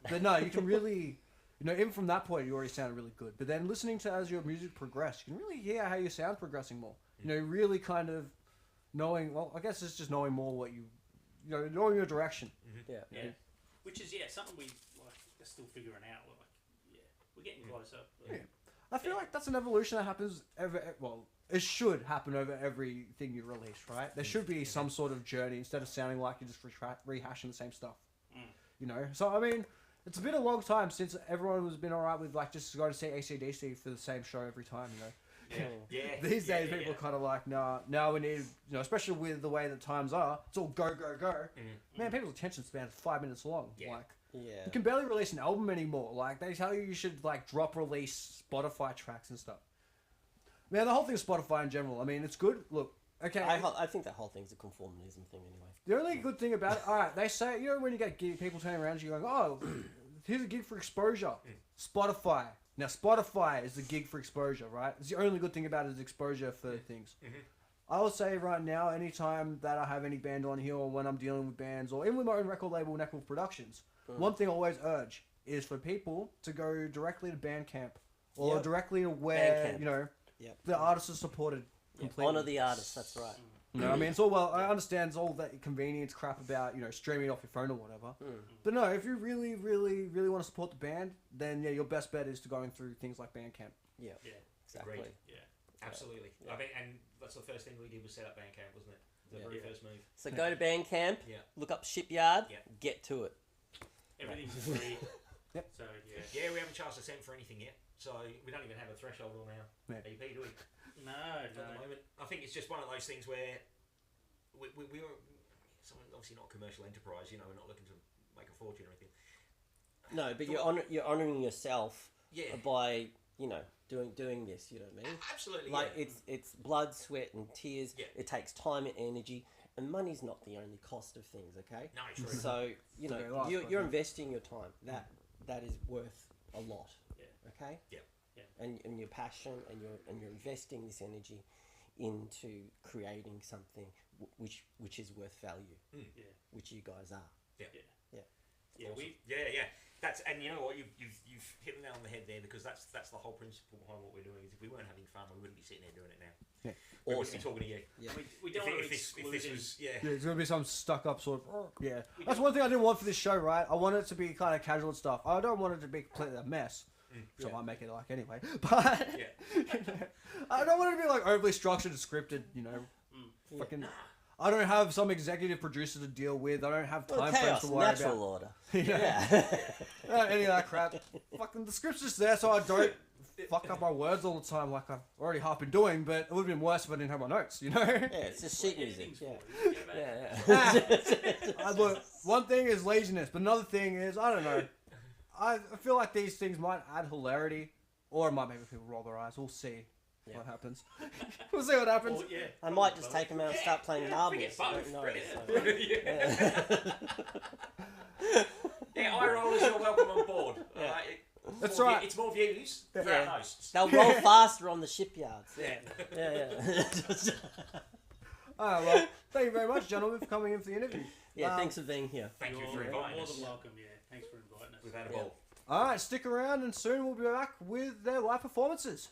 But no, you can really... even from that point, you already sounded really good. But then listening to as your music progressed, you can really hear how your sound's progressing more. Really kind of knowing, well, I guess it's just knowing more what you, knowing your direction. Yeah. Yeah. Which is something we are still figuring out. We're getting closer. Yeah. I feel like that's an evolution that happens it should happen over everything you release, right? There should be some sort of journey instead of sounding like you're just rehashing the same stuff. So I mean, it's been a long time since everyone has been alright with just going to see AC/DC for the same show every time, Yeah. These days, people are kind of like, nah, now we need, especially with the way the times are, it's all go, go, go. Man, people's attention span is 5 minutes long. Yeah. You can barely release an album anymore. Like, they tell you should, drop release Spotify tracks and stuff. Man, the whole thing is Spotify in general. I mean, it's good. Look, okay. I think that whole thing's a conformism thing anyway. The only good thing about it, alright, they say, when you get people turning around to you going, oh, here's a gig for exposure. Spotify. Now, Spotify is the gig for exposure, right? It's the only good thing about it is exposure for things. I will say right now, anytime that I have any band on here or when I'm dealing with bands or even with my own record label, NekroWolf Productions, one thing I always urge is for people to go directly to Bandcamp or Yep. directly to where, Bandcamp. you know, Yep. the artist is supported completely. Honor the artist. That's right. You know what I mean? It's all well, I understand it's all that convenience crap about, you know, streaming it off your phone or whatever. But no, if you really, really, really want to support the band, then yeah, your best bet is to going through things like Bandcamp. Yeah. Yeah. Exactly. Agreed. Yeah. Absolutely. Yeah. I mean, and that's the first thing we did was set up Bandcamp, wasn't it? The Yeah. very Yeah. first move. So go to Bandcamp. Yeah. Look up Shipyard. Yeah. Get to it. Everything's free. Yep. So yeah. Yeah, we haven't charged a cent for anything yet, so we don't even have a threshold on our Yeah. EP, do we? No, At no. the moment, I think it's just one of those things where we were obviously not a commercial enterprise. You know, we're not looking to make a fortune or anything. No, but you're honoring yourself Yeah. by doing this. You know what I mean? Absolutely. Like yeah. it's blood, sweat, and tears. Yeah. It takes time and energy, and money's not the only cost of things. Okay. No, true. So very last, you're but- investing your time. That is worth a lot. Yeah. Okay. Yeah. Yeah. And your passion and you're investing this energy into creating something which is worth value, Yeah. which you guys are. Yeah. Awesome. We Yeah. That's, and you know what, you've hit the nail on the head there, because that's the whole principle behind what we're doing. Is if we weren't having fun, we wouldn't be sitting here doing it now. Yeah. We wouldn't Awesome. be talking to you. Yeah. we don't want to If this exclude was Yeah, it's gonna be some stuck up sort of. Yeah, that's don't- one thing I didn't want for this show, right? I want it to be kind of casual and stuff. I don't want it to be completely a mess. So I might make it like anyway, but Yeah. I don't want it to be like overly structured and scripted. You know, fucking. I don't have some executive producer to deal with. I don't have time frames Chaos, to worry natural about. order. Yeah. Any of that crap. Fucking the script's just there, so I don't fuck up my words all the time like I've already half been doing. But it would have been worse if I didn't have my notes. You know. Yeah, it's just sheet music. Everything's Yeah. for you. Yeah. Look, one thing is laziness, but another thing is I don't know. I feel like these things might add hilarity, or it might make people roll their eyes. We'll see what happens. We'll see what happens. Well, yeah. I might just take them out and start playing marbles. We get I both. don't know. Brilliant. So- Yeah, eye rollers are welcome on board. Yeah. That's more right. It's more views for Yeah. our hosts. They'll roll faster on the shipyards. Yeah. Yeah. Well, thank you very much, gentlemen, for coming in for the interview. Yeah, thanks for being here. Thank you You're for inviting more us. than welcome. Yeah. Thanks for inviting us. We've had a Yeah. ball. All right, stick around, and soon we'll be back with their live performances.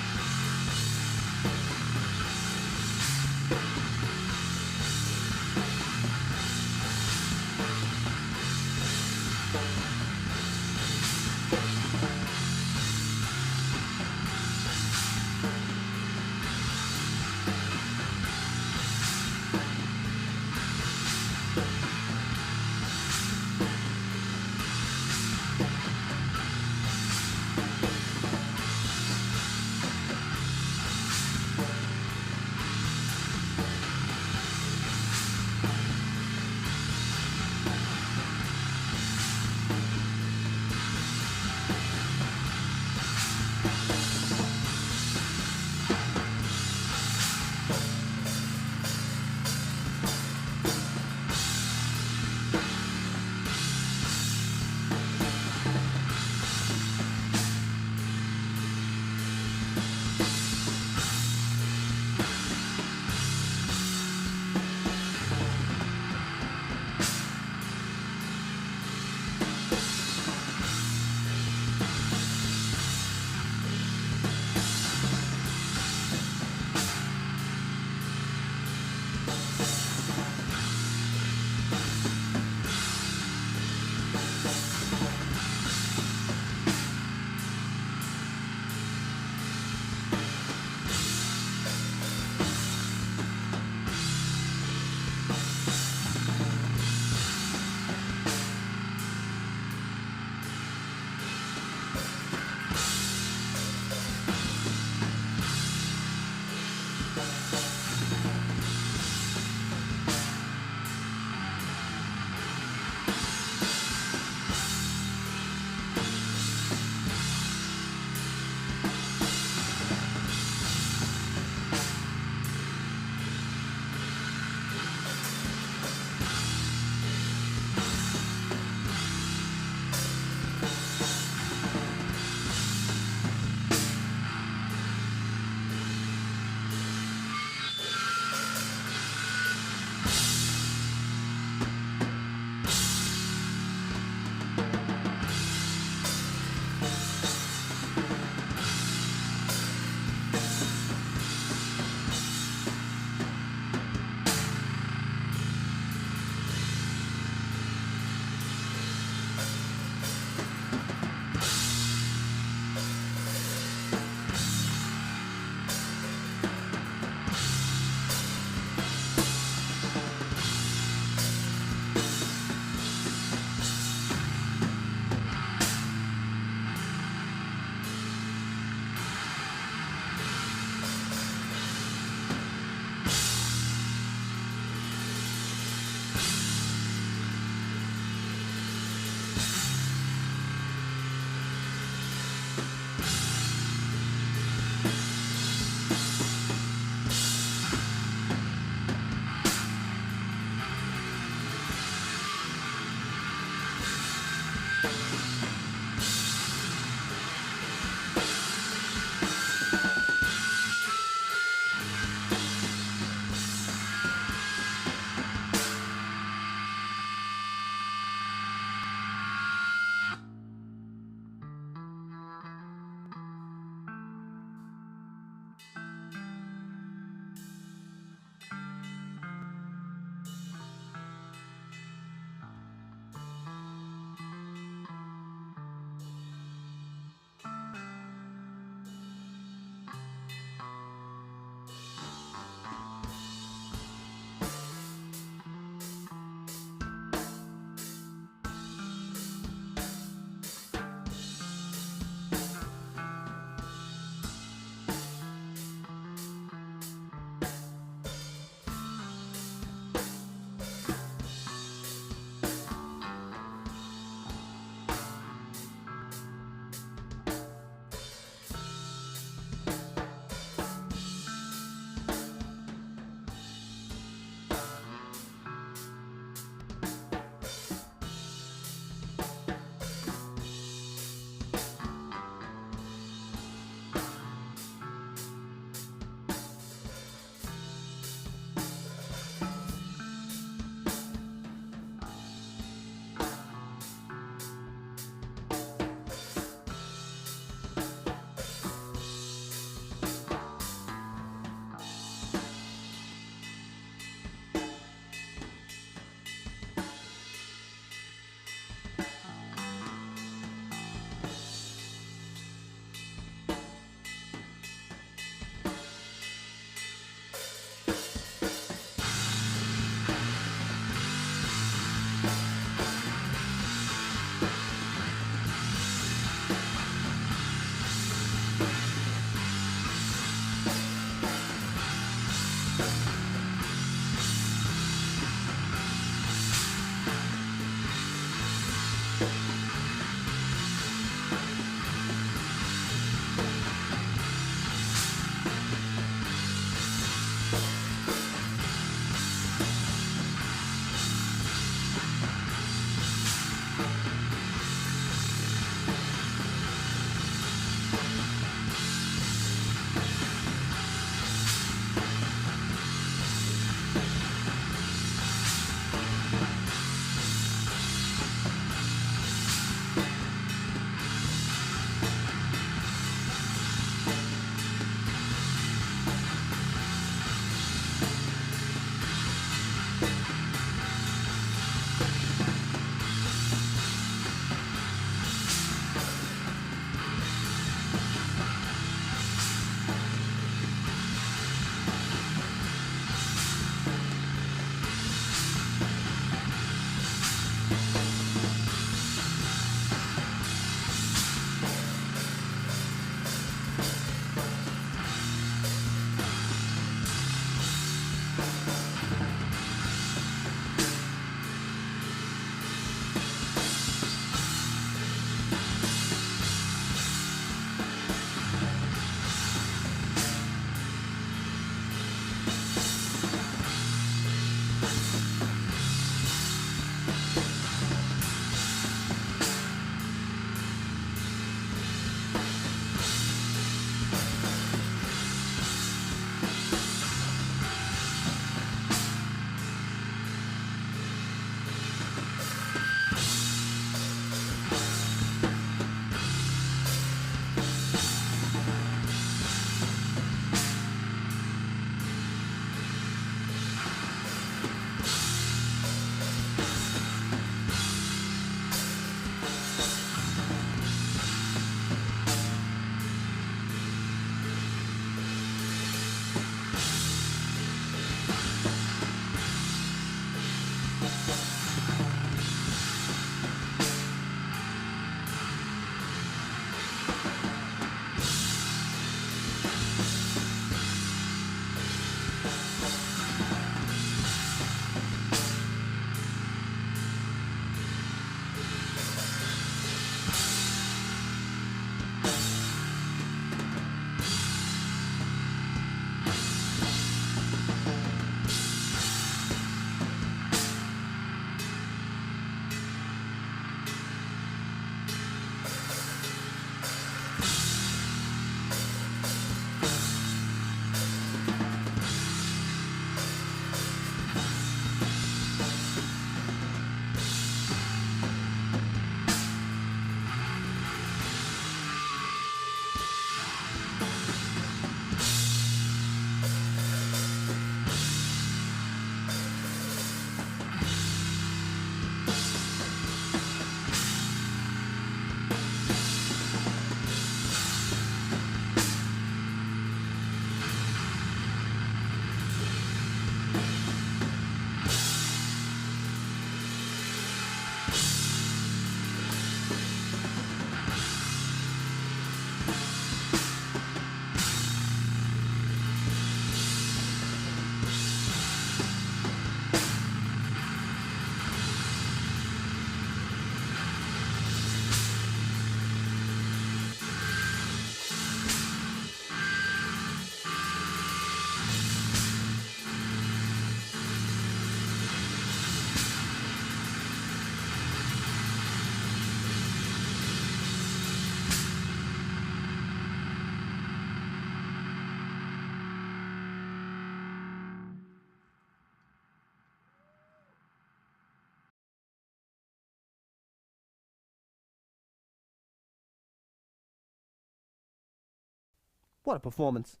What a performance.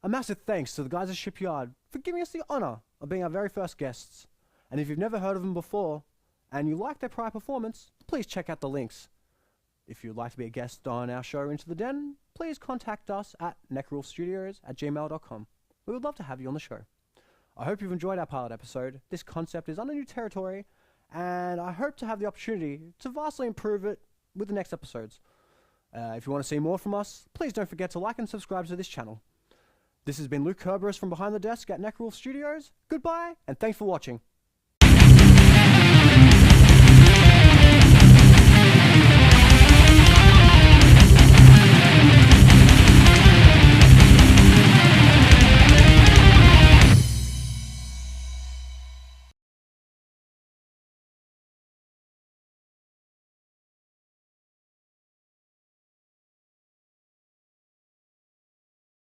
A massive thanks to the guys at Shipyard for giving us the honour of being our very first guests. And if you've never heard of them before, and you like their prior performance, please check out the links. If you'd like to be a guest on our show Into the Den, please contact us at NekroWolfStudios@gmail.com. We would love to have you on the show. I hope you've enjoyed our pilot episode. This concept is under new territory, and I hope to have the opportunity to vastly improve it with the next episodes. If you want to see more from us, please don't forget to like and subscribe to this channel. This has been Luke Kerberus from behind the desk at NekroWolf Studios. Goodbye, and thanks for watching.